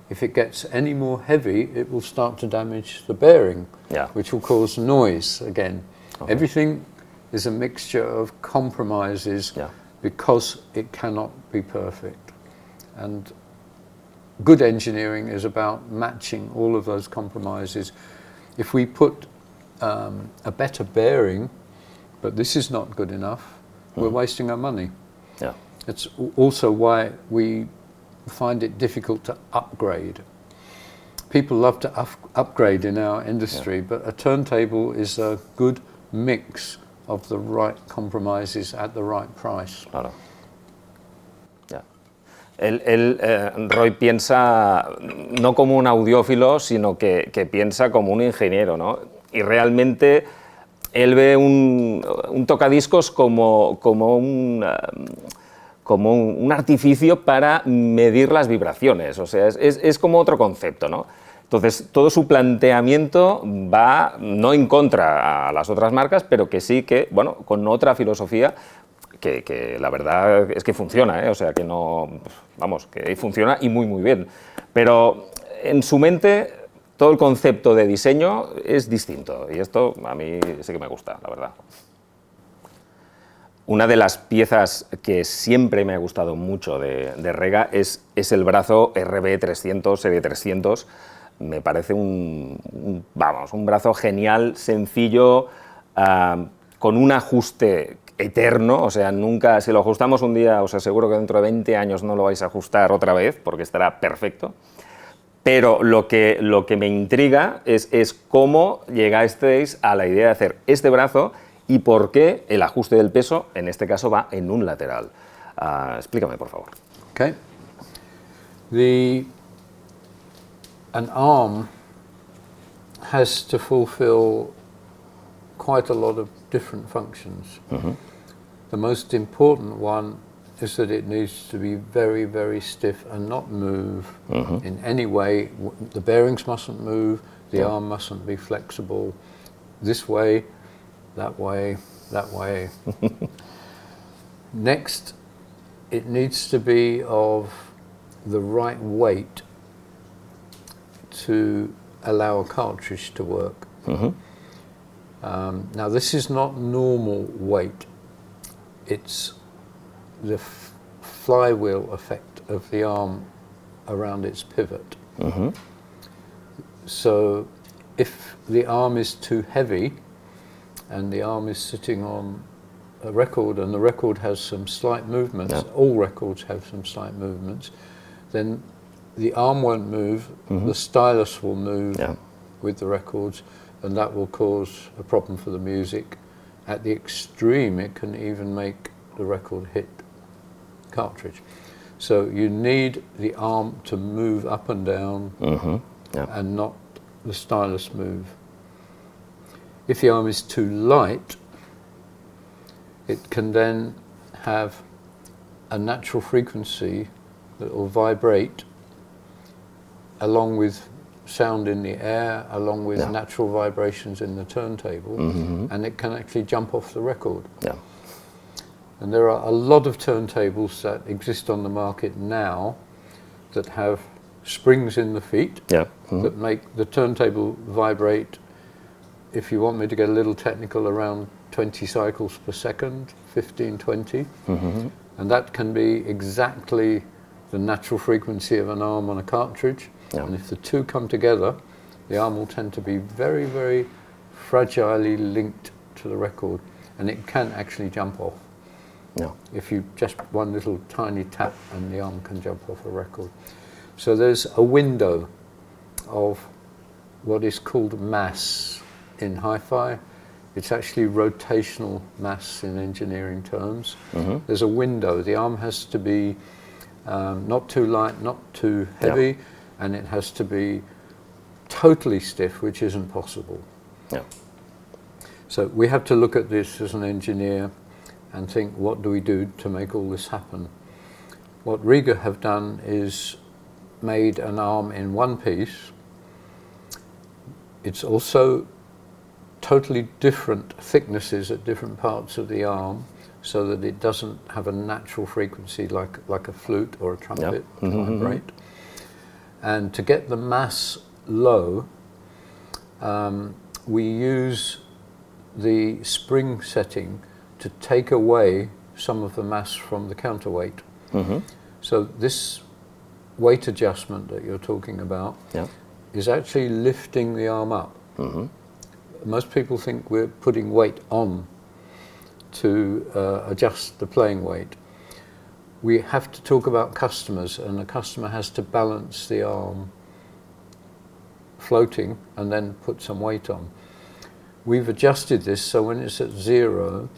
If it gets any more heavy, it will start to damage the bearing, which will cause noise again. Everything is a mixture of compromises because it cannot be perfect. And good engineering is about matching all of those compromises. If we put a better bearing, but this is not good enough, we're wasting our money. It's also why we find it difficult to upgrade. People love to upgrade in our industry, but a turntable is a good mix of the right compromises at the right price. Roy piensa no como un audiófilo, sino que piensa como un ingeniero, ¿no? Y realmente él ve un tocadiscos como un artificio para medir las vibraciones, o sea, es como otro concepto, ¿no? Entonces, todo su planteamiento va no en contra a las otras marcas, pero que sí que, bueno, con otra filosofía que la verdad es que funciona, ¿eh? O sea, que no, vamos, que funciona y muy bien. Pero en su mente todo el concepto de diseño es distinto y esto a mí sí que me gusta, la verdad. Una de las piezas que siempre me ha gustado mucho de REGA es el brazo RB300, serie 300. Me parece un brazo genial, sencillo, con un ajuste eterno, o sea, nunca, si lo ajustamos un día, os aseguro que dentro de 20 años no lo vais a ajustar otra vez, porque estará perfecto. Pero lo que me intriga es cómo llegasteis a la idea de hacer este brazo y por qué el ajuste del peso, en este caso, va en un lateral. Explícame, por favor. Okay. An arm has to fulfill quite a lot of different functions. The most important one is that it needs to be very stiff and not move in any way. The bearings mustn't move, the arm mustn't be flexible this way, that way, that way. Next, it needs to be of the right weight to allow a cartridge to work. Now this is not normal weight, it's the flywheel effect of the arm around its pivot. So if the arm is too heavy and the arm is sitting on a record and the record has some slight movements, all records have some slight movements, then the arm won't move, the stylus will move with the records, and that will cause a problem for the music at the extreme, it can even make the record hit cartridge. So you need the arm to move up and down and not the stylus move. If the arm is too light, it can then have a natural frequency that will vibrate along with sound in the air, along with natural vibrations in the turntable, and it can actually jump off the record. And there are a lot of turntables that exist on the market now that have springs in the feet that make the turntable vibrate, if you want me to get a little technical, around 20 cycles per second, 15, 20. And that can be exactly the natural frequency of an arm on a cartridge. And if the two come together, the arm will tend to be very, very fragilely linked to the record, and it can actually jump off. If you just one little tiny tap and the arm can jump off a record. So there's a window of what is called mass in hi-fi. It's actually rotational mass in engineering terms. There's a window. The arm has to be not too light, not too heavy, and it has to be totally stiff, which isn't possible. So we have to look at this as an engineer and think, what do we do to make all this happen? What REGA have done is made an arm in one piece. It's also totally different thicknesses at different parts of the arm, so that it doesn't have a natural frequency like a flute or a trumpet to vibrate. And to get the mass low, we use the spring setting to take away some of the mass from the counterweight. So this weight adjustment that you're talking about is actually lifting the arm up. Most people think we're putting weight on to adjust the playing weight. We have to talk about customers, and the customer has to balance the arm floating and then put some weight on. We've adjusted this so when it's at 0,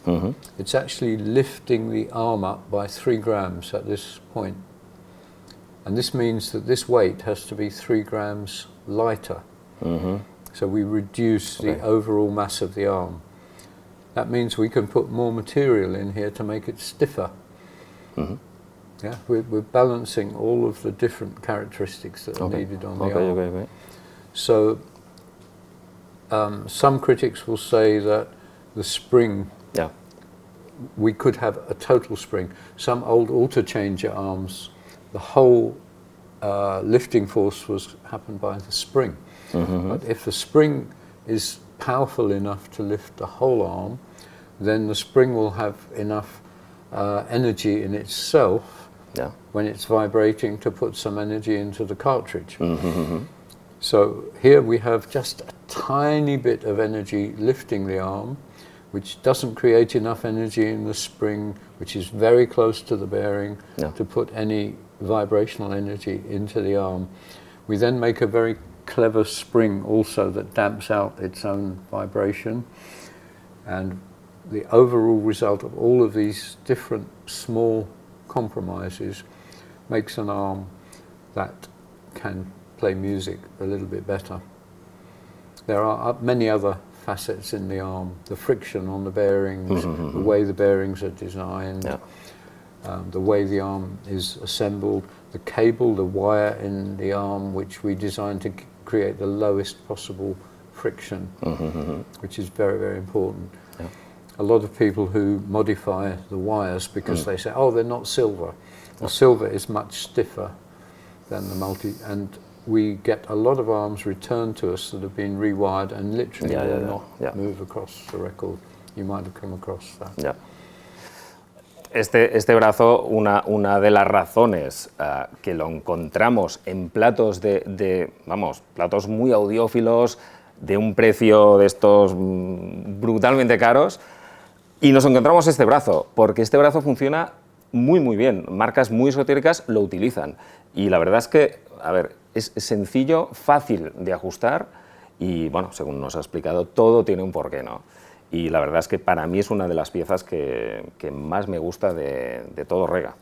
it's actually lifting the arm up by 3 grams at this point. And this means that this weight has to be 3 grams lighter. So we reduce the overall mass of the arm. That means we can put more material in here to make it stiffer. We're balancing all of the different characteristics that are needed on the arm. So some critics will say that the spring, we could have a total spring. Some old auto-changer arms, the whole lifting force happened by the spring. But if the spring is powerful enough to lift the whole arm, then the spring will have enough energy in itself when it's vibrating to put some energy into the cartridge. So here we have just a tiny bit of energy lifting the arm, which doesn't create enough energy in the spring, which is very close to the bearing, to put any vibrational energy into the arm. We then make a very clever spring also that damps out its own vibration, and the overall result of all of these different small compromises makes an arm that can play music a little bit better. There are many other facets in the arm, the friction on the bearings, the way the bearings are designed, the way the arm is assembled, the cable, the wire in the arm, which we designed to create the lowest possible friction, which is very, very important. A lot of people who modify the wires because they say, oh, they're not silver. The silver is much stiffer than the multi, and we get a lot of arms returned to us that have been rewired and literally will not move across the record. You might have come across that. Este brazo, una de las razones que lo encontramos en platos platos muy audiófilos, de un precio de estos brutalmente caros, y nos encontramos este brazo, porque este brazo funciona muy muy bien, marcas muy esotéricas lo utilizan, y la verdad es que, a ver, es sencillo, fácil de ajustar, y bueno, según nos ha explicado, todo tiene un porqué, ¿no? y la verdad es que para mí es una de las piezas que más me gusta de todo Rega.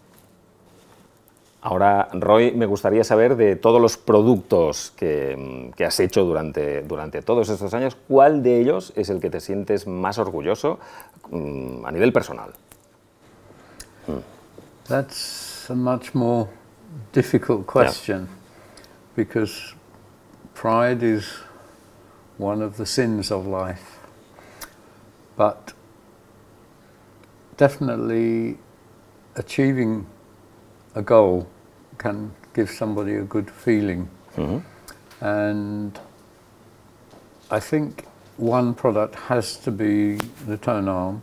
Ahora, Roy, me gustaría saber de todos los productos que has hecho durante todos estos años, ¿cuál de ellos es el que te sientes más orgulloso a nivel personal? That's a much more difficult question, because pride is one of the sins of life. But definitely achieving a goal can give somebody a good feeling. And I think one product has to be the tone arm.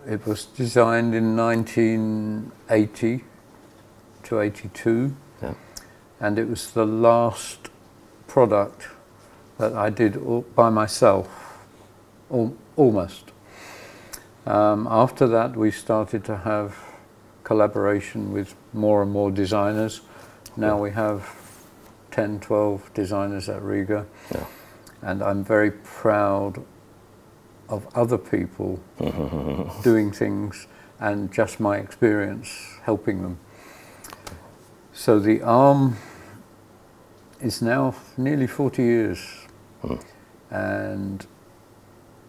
It was designed in 1980 to 82, and it was the last product that I did all by myself, almost. After that, we started to have collaboration with more and more designers. Now we have 10, 12 designers at REGA, and I'm very proud of other people doing things and just my experience helping them. So the arm is now nearly 40 years, and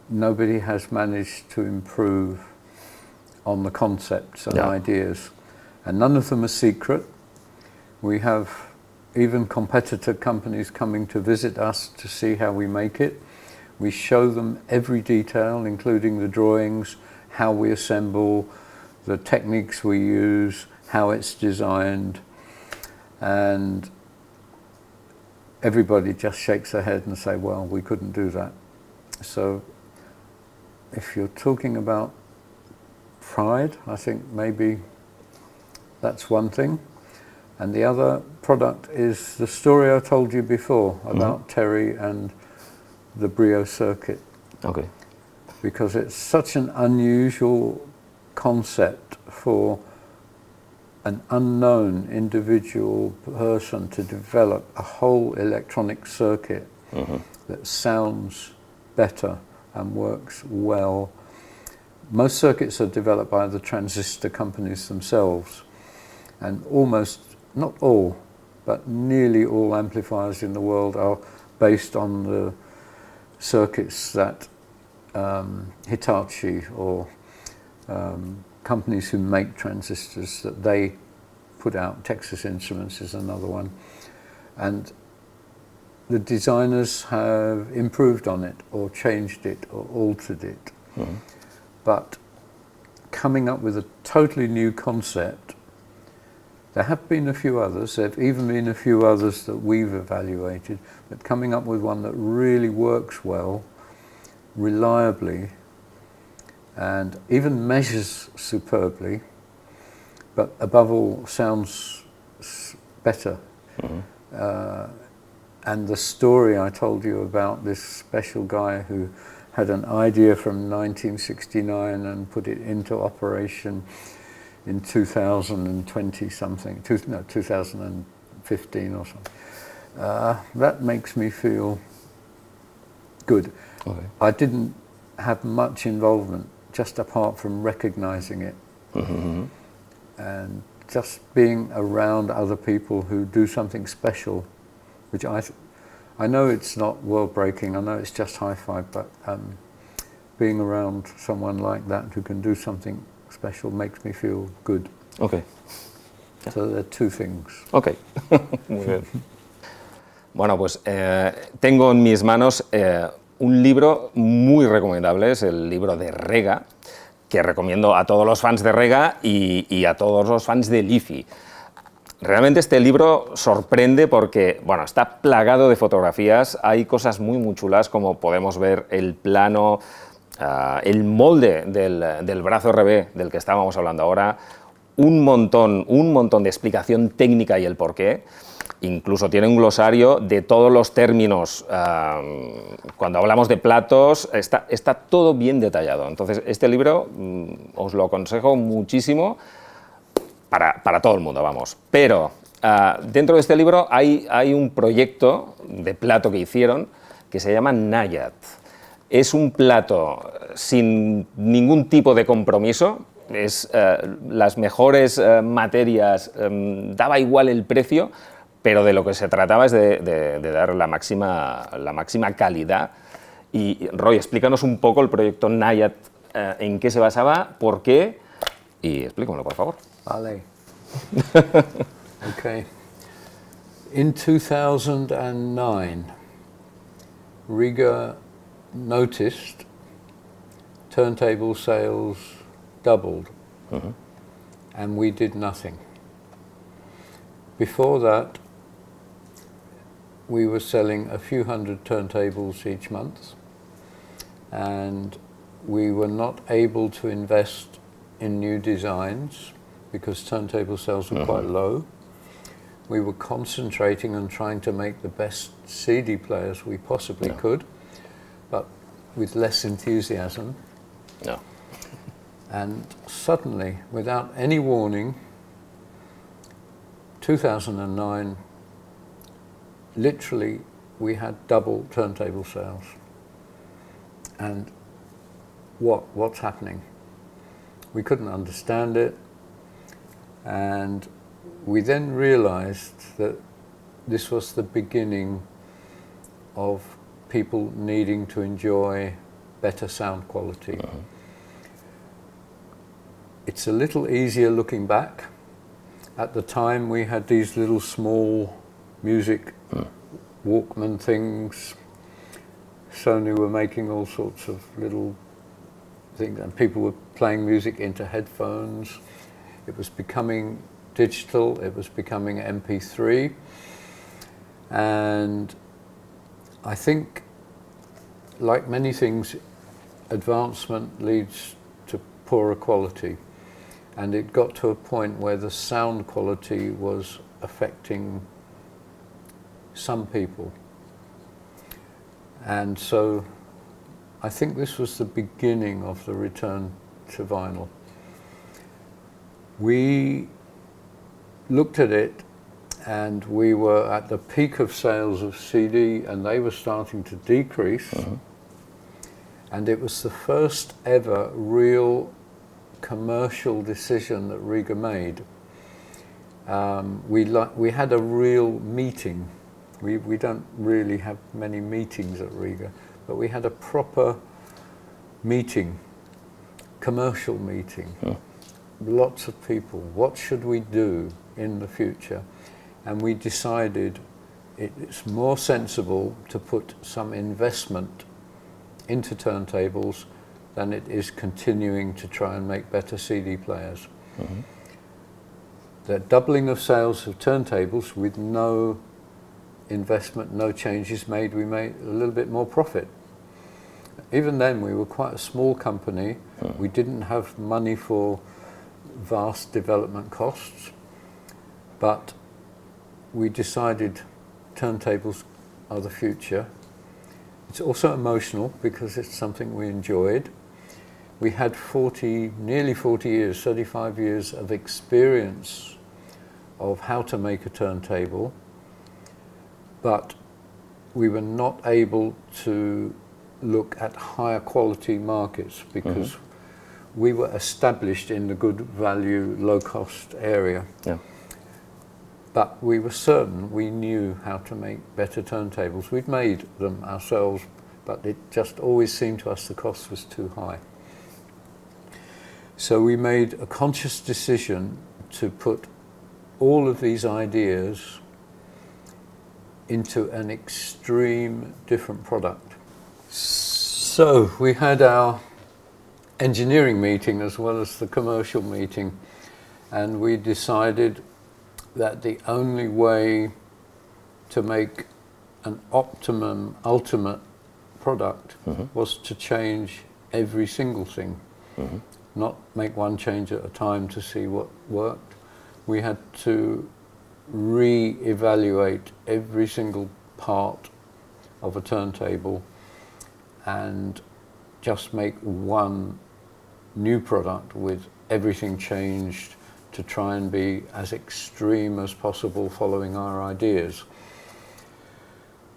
nobody has managed to improve on the concepts and ideas, and none of them are secret. We have even competitor companies coming to visit us to see how we make it. We show them every detail, including the drawings, how we assemble, the techniques we use, how it's designed, and everybody just shakes their head and say, well, we couldn't do that. So if you're talking about pride, I think maybe that's one thing. And the other product is the story I told you before about Terry and the Brio circuit. Okay. Because it's such an unusual concept for an unknown individual person to develop a whole electronic circuit that sounds better and works well. Most circuits are developed by the transistor companies themselves, and almost, not all, but nearly all amplifiers in the world are based on the circuits that Hitachi or companies who make transistors that they put out. Texas Instruments is another one. And the designers have improved on it or changed it or altered it. But coming up with a totally new concept, there have been a few others, there have even been a few others that we've evaluated, but coming up with one that really works well, reliably, and even measures superbly, but above all sounds better. And the story I told you about this special guy who had an idea from 1969 and put it into operation in 2020 something, 2015 or something. That makes me feel good. Okay. I didn't have much involvement, just apart from recognizing it. And just being around other people who do something special, which I know it's not world-breaking, I know it's just hi-fi, but being around someone like that who can do something special makes me feel good. Okay. So there are two things. Okay. Muy bien. Bueno, pues tengo en mis manos un libro muy recomendable, es el libro de REGA, que recomiendo a todos los fans de REGA y a todos los fans de LIFI. Realmente este libro sorprende porque, bueno, está plagado de fotografías, hay cosas muy chulas, como podemos ver el plano, el molde del brazo RB del que estábamos hablando ahora, un montón de explicación técnica y el porqué. Incluso tiene un glosario de todos los términos. Cuando hablamos de platos, está todo bien detallado. Entonces, este libro os lo aconsejo muchísimo para todo el mundo, vamos. Pero dentro de este libro hay un proyecto de plato que hicieron que se llama Nayat. Es un plato sin ningún tipo de compromiso, es las mejores materias, daba igual el precio, pero de lo que se trataba es de dar la máxima calidad. Y Roy, explícanos un poco el proyecto Nayat, en qué se basaba, por qué, y explícamelo, por favor. Vale. Okay. In 2009, REGA noticed turntable sales doubled, and we did nothing. Before that, we were selling a few hundred turntables each month, and we were not able to invest in new designs because turntable sales were quite low. We were concentrating on trying to make the best CD players we possibly could, but with less enthusiasm. No. And suddenly, without any warning, 2009, literally, we had double turntable sales. And what's happening? We couldn't understand it, and we then realized that this was the beginning of people needing to enjoy better sound quality. It's a little easier looking back. At the time we had these little small music Walkman things. Sony were making all sorts of little things, and people were playing music into headphones. It was becoming digital, it was becoming MP3, and I think, like many things, advancement leads to poorer quality, and it got to a point where the sound quality was affecting some people. And so I think this was the beginning of the return to vinyl. We looked at it, and we were at the peak of sales of CD, and they were starting to decrease. And it was the first ever real commercial decision that REGA made. We had a real meeting. We don't really have many meetings at REGA, but we had a proper meeting, commercial meeting. Lots of people. What should we do in the future? And we decided it's more sensible to put some investment into turntables than it is continuing to try and make better CD players. The doubling of sales of turntables with no investment, no changes made, we made a little bit more profit. Even then we were quite a small company. We didn't have money for vast development costs, but we decided turntables are the future. It's also emotional because it's something we enjoyed. We had nearly 40 years, 35 years of experience of how to make a turntable, but we were not able to look at higher quality markets because we were established in the good value, low cost area. But we were certain we knew how to make better turntables. We'd made them ourselves, but it just always seemed to us the cost was too high. So we made a conscious decision to put all of these ideas into an extreme different product. So we had our engineering meeting as well as the commercial meeting, and we decided that the only way to make an ultimate product was to change every single thing, not make one change at a time to see what worked. We had to re-evaluate every single part of a turntable and just make one new product with everything changed to try and be as extreme as possible following our ideas.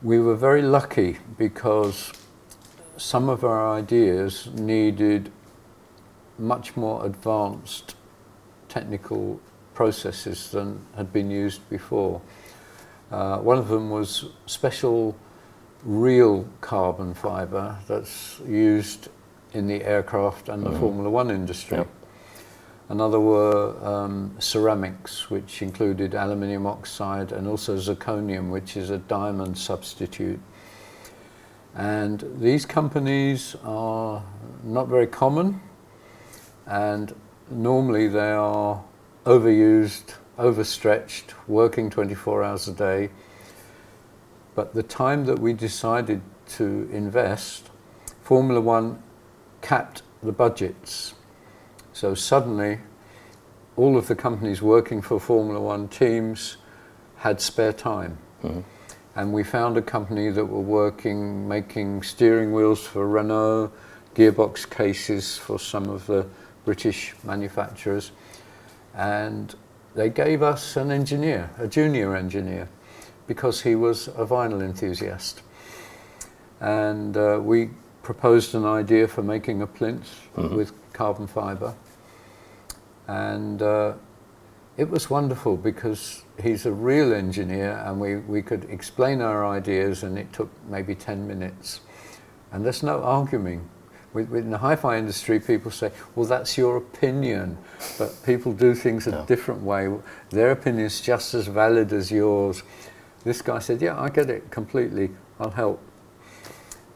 We were very lucky because some of our ideas needed much more advanced technical processes than had been used before. One of them was special real carbon fibre that's used in the aircraft and the Formula One industry. Yep. Another were ceramics, which included aluminium oxide and also zirconium, which is a diamond substitute. And these companies are not very common, and normally they are overused, overstretched, working 24 hours a day. But the time that we decided to invest, Formula One capped the budgets. So suddenly, all of the companies working for Formula One teams had spare time. And we found a company that were working, making steering wheels for Renault, gearbox cases for some of the British manufacturers. And they gave us an engineer, a junior engineer, because he was a vinyl enthusiast. And we proposed an idea for making a plinth with carbon fibre. And it was wonderful because he's a real engineer, and we could explain our ideas, and it took maybe 10 minutes. And there's no arguing. In the hi-fi industry, people say, well, that's your opinion, but people do things a different way. Their opinion is just as valid as yours. This guy said, yeah, I get it completely, I'll help.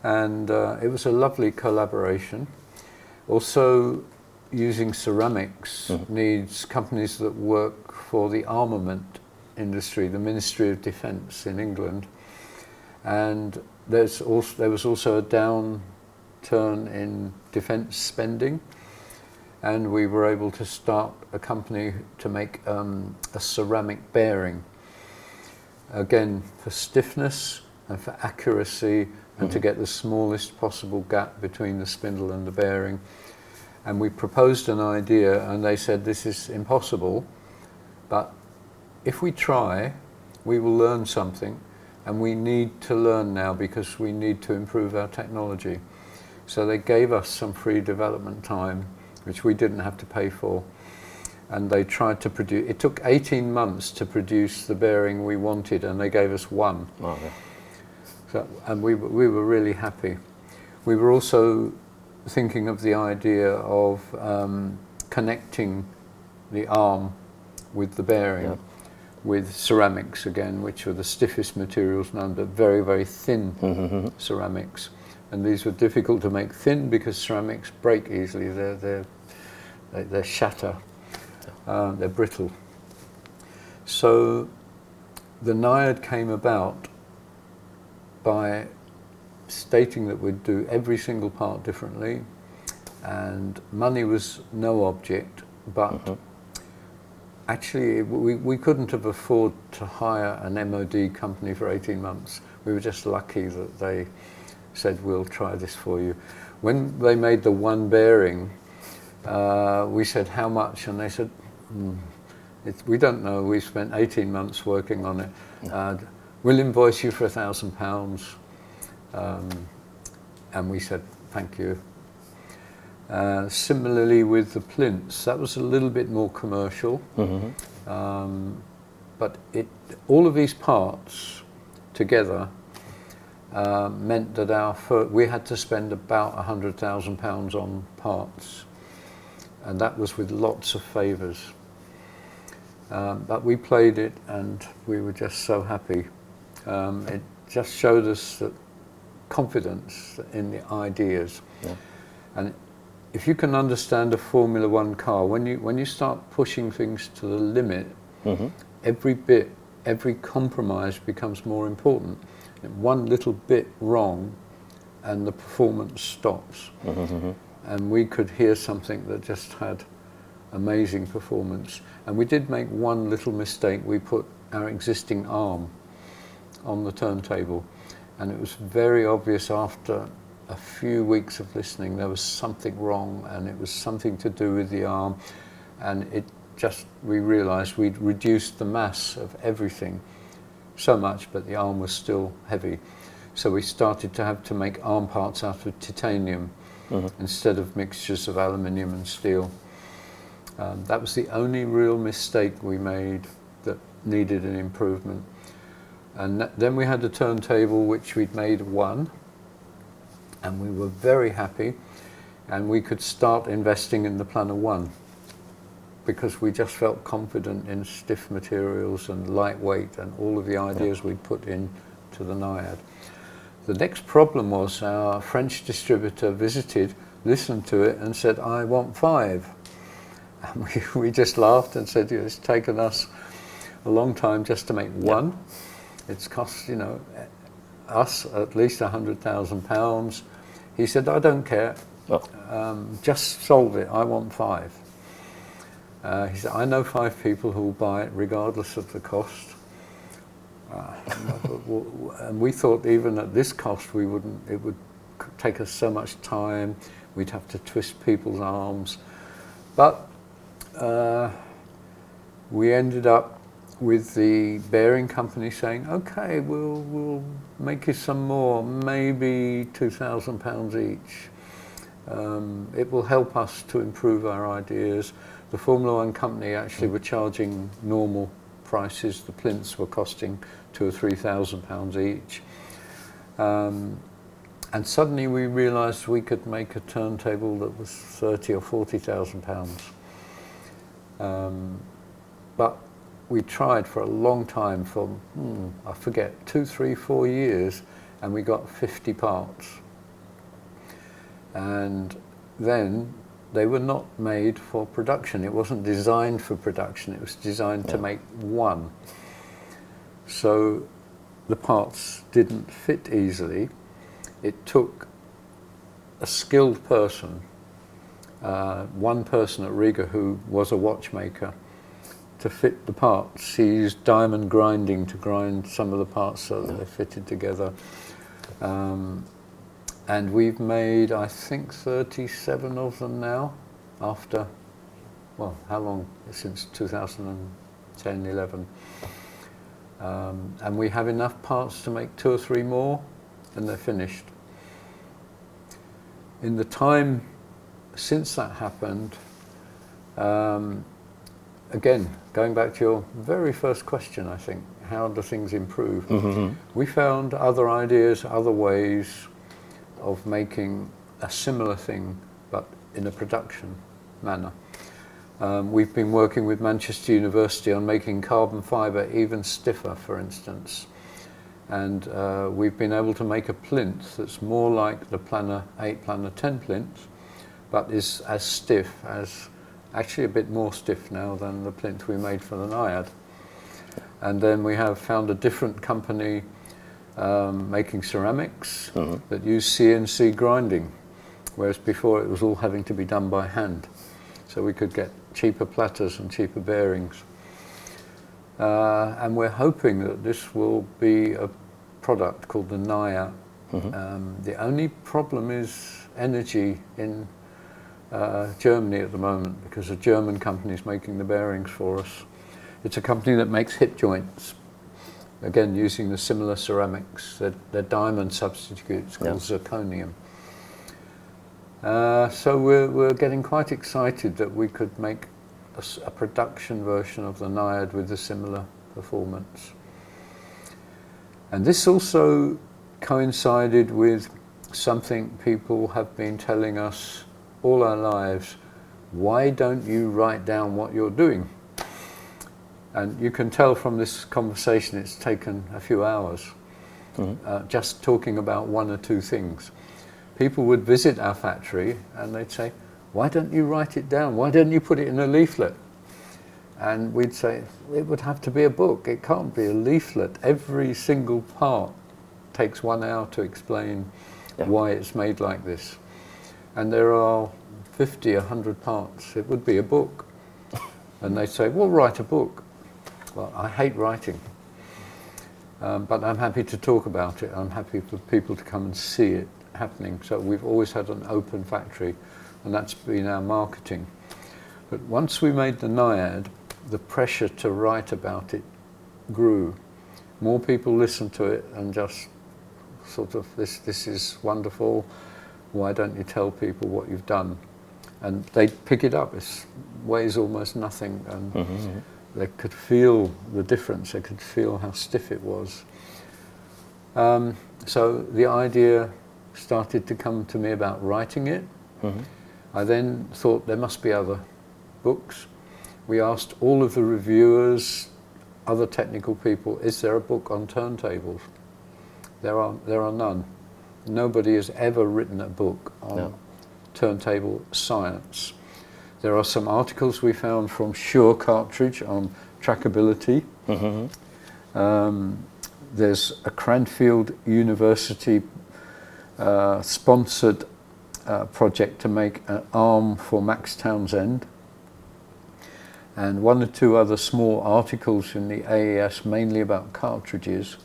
And it was a lovely collaboration. Also, using ceramics needs companies that work for the armament industry, the Ministry of Defence in England. And there was also a downturn in defence spending, and we were able to start a company to make a ceramic bearing, again for stiffness and for accuracy, and to get the smallest possible gap between the spindle and the bearing. And we proposed an idea, and they said, this is impossible, but if we try, we will learn something, and we need to learn now because we need to improve our technology. So they gave us some free development time, which we didn't have to pay for, and they tried to produce. It took 18 months to produce the bearing we wanted, and they gave us one. Oh, yeah. So, and we were really happy. We were also thinking of the idea of connecting the arm with the bearing with ceramics again, which were the stiffest materials known, but very, very thin ceramics. And these were difficult to make thin because ceramics break easily. They shatter. They're brittle. So the NIAD came about by stating that we'd do every single part differently, and money was no object, but actually we couldn't have afforded to hire an MOD company for 18 months. We were just lucky that they said, we'll try this for you. When they made the one bearing, we said, how much? And they said, we don't know, we spent 18 months working on it. We'll invoice you for £1,000. And we said, thank you. Similarly with the plinths, that was a little bit more commercial. But all of these parts together meant that we had to spend about £100,000 on parts. And that was with lots of favours. But we played it, and we were just so happy. It just showed us that confidence in the ideas. And if you can understand a Formula One car, when you start pushing things to the limit, every bit, every compromise becomes more important. One little bit wrong and the performance stops. And we could hear something that just had amazing performance. And we did make one little mistake. We put our existing arm on the turntable, and it was very obvious after a few weeks of listening there was something wrong, and it was something to do with the arm, and we realized we'd reduced the mass of everything so much, but the arm was still heavy. So we started to have to make arm parts out of titanium instead of mixtures of aluminium and steel. That was the only real mistake we made that needed an improvement. And then we had a turntable which we'd made one, and we were very happy, and we could start investing in the Planner 1 because we just felt confident in stiff materials and lightweight and all of the ideas we'd put in to the Naiad. The next problem was our French distributor visited, listened to it and said, I want 5. And we just laughed and said, it's taken us a long time just to make one. It's cost, you know, us at least £100,000. He said, I don't care, just solve it, I want 5. He said, I know 5 people who will buy it regardless of the cost. And we thought even at this cost it would take us so much time, we'd have to twist people's arms. But we ended up with the bearing company saying, okay, we'll make you some more, maybe £2,000 each. It will help us to improve our ideas. The Formula One company actually were charging normal prices. The plinths were costing £2,000 or £3,000 each. And suddenly we realized we could make a turntable that was £30,000 or £40,000. But we tried for a long time, for, I forget, 2, 3, 4 years, and we got 50 parts. And then they were not made for production. It wasn't designed for production, it was designed to make one. So the parts didn't fit easily. It took a skilled person, one person at Riga who was a watchmaker, to fit the parts. He used diamond grinding to grind some of the parts so that they fitted together. And we've made, I think, 37 of them now, after, well, how long? Since 2010, 11. And we have enough parts to make 2 or 3 more, and they're finished. In the time since that happened, again, going back to your very first question, I think, how do things improve? We found other ideas, other ways of making a similar thing, but in a production manner. We've been working with Manchester University on making carbon fibre even stiffer, for instance. And we've been able to make a plinth that's more like the Planner 8, Planner 10 plinth, but is as stiff, as actually a bit more stiff now than the plinth we made for the Naiad. And then we have found a different company making ceramics that use CNC grinding, whereas before it was all having to be done by hand. So we could get cheaper platters and cheaper bearings. And we're hoping that this will be a product called the Naiad. The only problem is energy in Germany at the moment, because a German company is making the bearings for us. It's a company that makes hip joints, again using the similar ceramics. They're diamond substitutes called zirconium. So we're getting quite excited that we could make a production version of the Naiad with a similar performance. And this also coincided with something people have been telling us all our lives: why don't you write down what you're doing? And you can tell from this conversation it's taken a few hours, just talking about 1 or 2 things. People would visit our factory and they'd say, why don't you write it down? Why don't you put it in a leaflet? And we'd say, it would have to be a book. It can't be a leaflet. Every single part takes 1 hour to explain why it's made like this. And there are 50, 100 parts. It would be a book. And they'd say, well, write a book. Well, I hate writing. But I'm happy to talk about it. I'm happy for people to come and see it happening. So we've always had an open factory, and that's been our marketing. But once we made the Naiad, the pressure to write about it grew. More people listened to it and just sort of, this is wonderful, why don't you tell people what you've done? And they'd pick it up. It weighs almost nothing, and they could feel the difference. They could feel how stiff it was. So the idea started to come to me about writing it. I then thought there must be other books. We asked all of the reviewers, other technical people, is there a book on turntables? There are none. Nobody has ever written a book on turntable science. There are some articles we found from Shure Cartridge on trackability. There's a Cranfield University sponsored project to make an arm for Max Townsend, and one or two other small articles in the AES mainly about cartridges,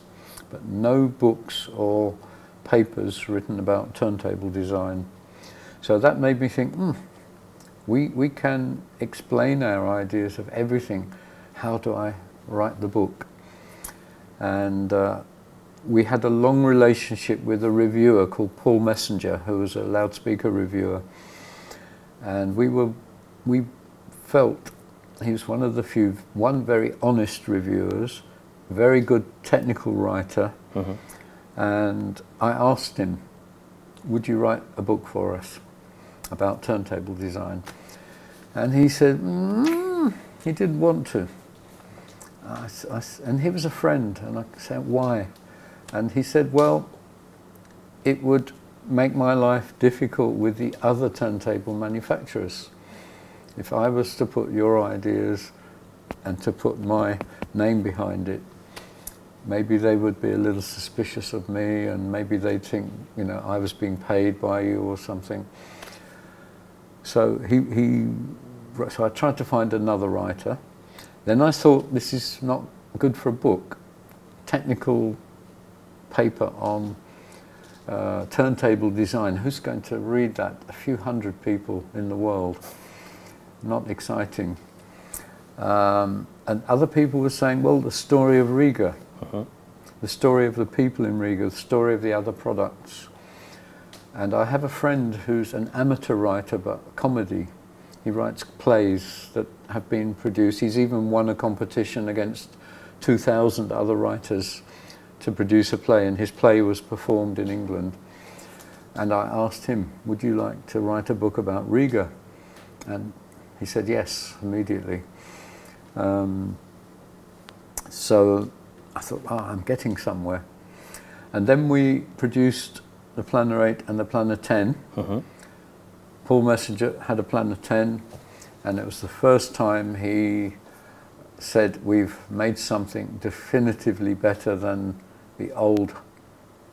but no books or papers written about turntable design. So that made me think, we can explain our ideas of everything. How do I write the book? And we had a long relationship with a reviewer called Paul Messenger, who was a loudspeaker reviewer. And we felt he was one of the few, one very honest reviewers, very good technical writer. And I asked him, would you write a book for us about turntable design? And he said, he didn't want to. And he was a friend, and I said, why? And he said, well, it would make my life difficult with the other turntable manufacturers. If I was to put your ideas and to put my name behind it, maybe they would be a little suspicious of me, and maybe they'd think, I was being paid by you or something. So so I tried to find another writer. Then I thought, this is not good for a book. Technical paper on turntable design. Who's going to read that? A few hundred people in the world. Not exciting. And other people were saying, well, the story of Riga, the story of the people in Riga, the story of the other products. And I have a friend who's an amateur writer, but comedy. He writes plays that have been produced. He's even won a competition against 2,000 other writers to produce a play, and his play was performed in England. And I asked him, would you like to write a book about Riga? And he said yes, immediately. So I thought, I'm getting somewhere. And then we produced the Planner 8 and the Planner 10. Paul Messenger had a Planner 10, and it was the first time he said, we've made something definitively better than the old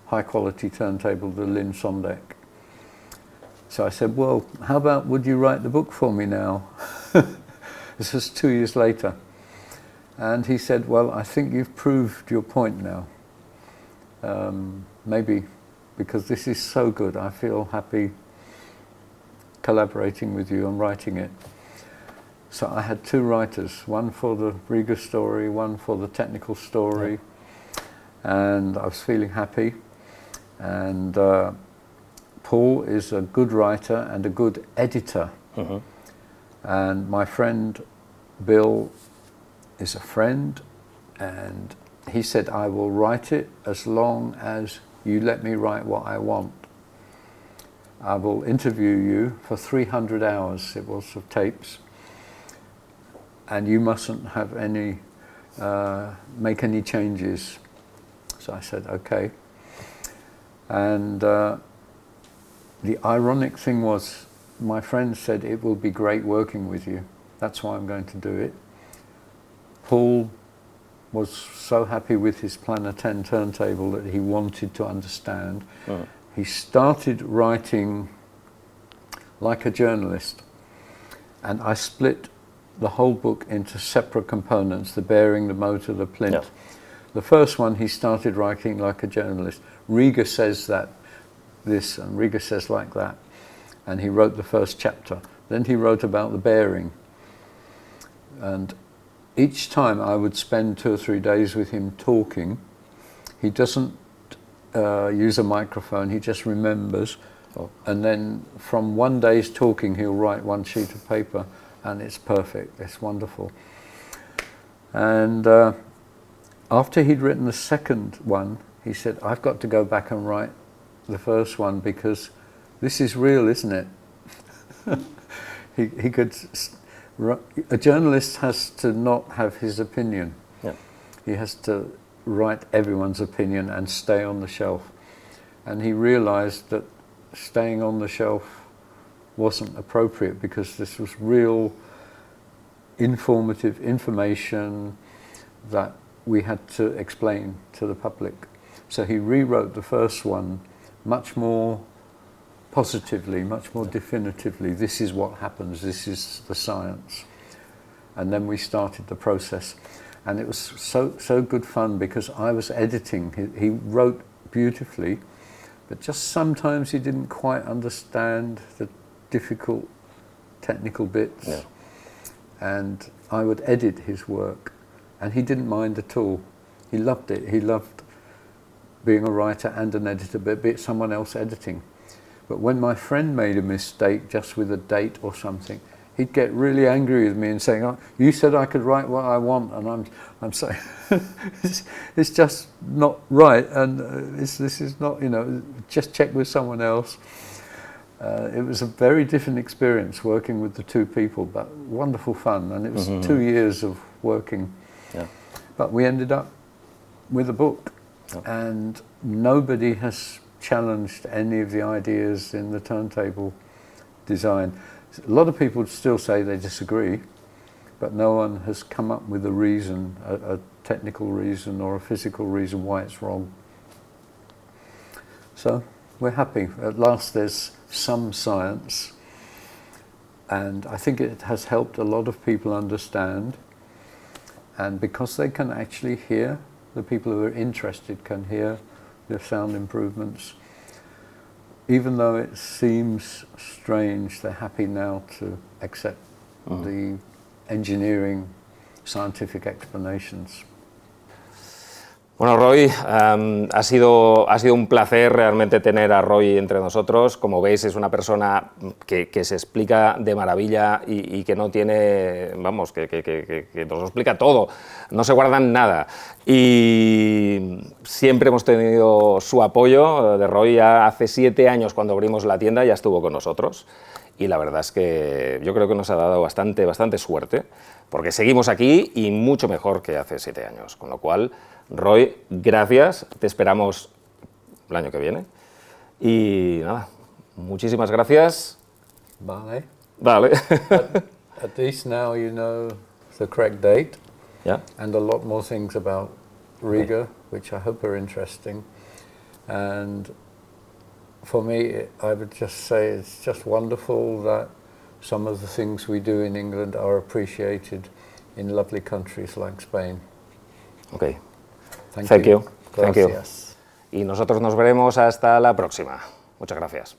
high-quality turntable, the Lynn Sondek. So I said, well, how about would you write the book for me now? This was 2 years later. And he said, well, I think you've proved your point now. Maybe, because this is so good, I feel happy collaborating with you and writing it. So I had two writers, one for the Riga story, one for the technical story, and I was feeling happy. And Paul is a good writer and a good editor. And my friend Bill is a friend, and he said, I will write it as long as you let me write what I want. I will interview you for 300 hours, it was, of tapes, and you mustn't have any, make any changes. So I said, okay. And the ironic thing was, my friend said, it will be great working with you. That's why I'm going to do it. Paul was so happy with his Planner 10 turntable that he wanted to understand. He started writing like a journalist, and I split the whole book into separate components, the bearing, the motor, the plinth. The first one he started writing like a journalist. Riga says that this, and Riga says like that, and he wrote the first chapter. Then he wrote about the bearing, and each time I would spend 2 or 3 days with him talking. He doesn't use a microphone. He just remembers. And then from one day's talking, he'll write one sheet of paper, and it's perfect. It's wonderful. And after he'd written the second one, he said, I've got to go back and write the first one because this is real, isn't it? he could. A journalist has to not have his opinion. Yeah. He has to write everyone's opinion and stay on the shelf. And he realized that staying on the shelf wasn't appropriate because this was real informative information that we had to explain to the public. So he rewrote the first one much more positively, much more definitively. This is what happens, this is the science. And then we started the process. And it was so good fun because I was editing. He wrote beautifully, but just sometimes he didn't quite understand the difficult technical bits. Yeah. And I would edit his work, and he didn't mind at all. He loved it. He loved being a writer and an editor, but be it someone else editing. But when my friend made a mistake just with a date or something, he'd get really angry with me and saying, oh, you said I could write what I want, and I'm saying, it's just not right, and this is not, you know, just check with someone else. It was a very different experience working with the two people, but wonderful fun, and it was 2 years of working. Yeah. But we ended up with a book, and nobody has challenged any of the ideas in the turntable design. A lot of people still say they disagree, but no one has come up with a reason, a technical reason or a physical reason why it's wrong. So we're happy. At last there's some science, and I think it has helped a lot of people understand, and because they can actually hear, the people who are interested can hear the sound improvements. Even though it seems strange, they're happy now to accept the engineering, scientific explanations. Bueno, Roy, ha sido un placer realmente tener a Roy entre nosotros. Como veis, es una persona que se explica de maravilla y que no tiene, vamos, que nos lo explica todo, no se guardan nada. Y siempre hemos tenido su apoyo de Roy. Ya hace 7 años, cuando abrimos la tienda, ya estuvo con nosotros. Y la verdad es que yo creo que nos ha dado bastante suerte, porque seguimos aquí y mucho mejor que hace 7 años. Con lo cual, Roy, gracias, te esperamos el año que viene. Y nada, muchísimas gracias. Vale. Vale. At least now you know the correct date. Yeah. And a lot more things about REGA, which I hope are interesting. And for me, I would just say it's just wonderful that some of the things we do in England are appreciated in lovely countries like Spain. Okay. Thank you. Thank you. Gracias. Y nosotros nos veremos hasta la próxima. Muchas gracias.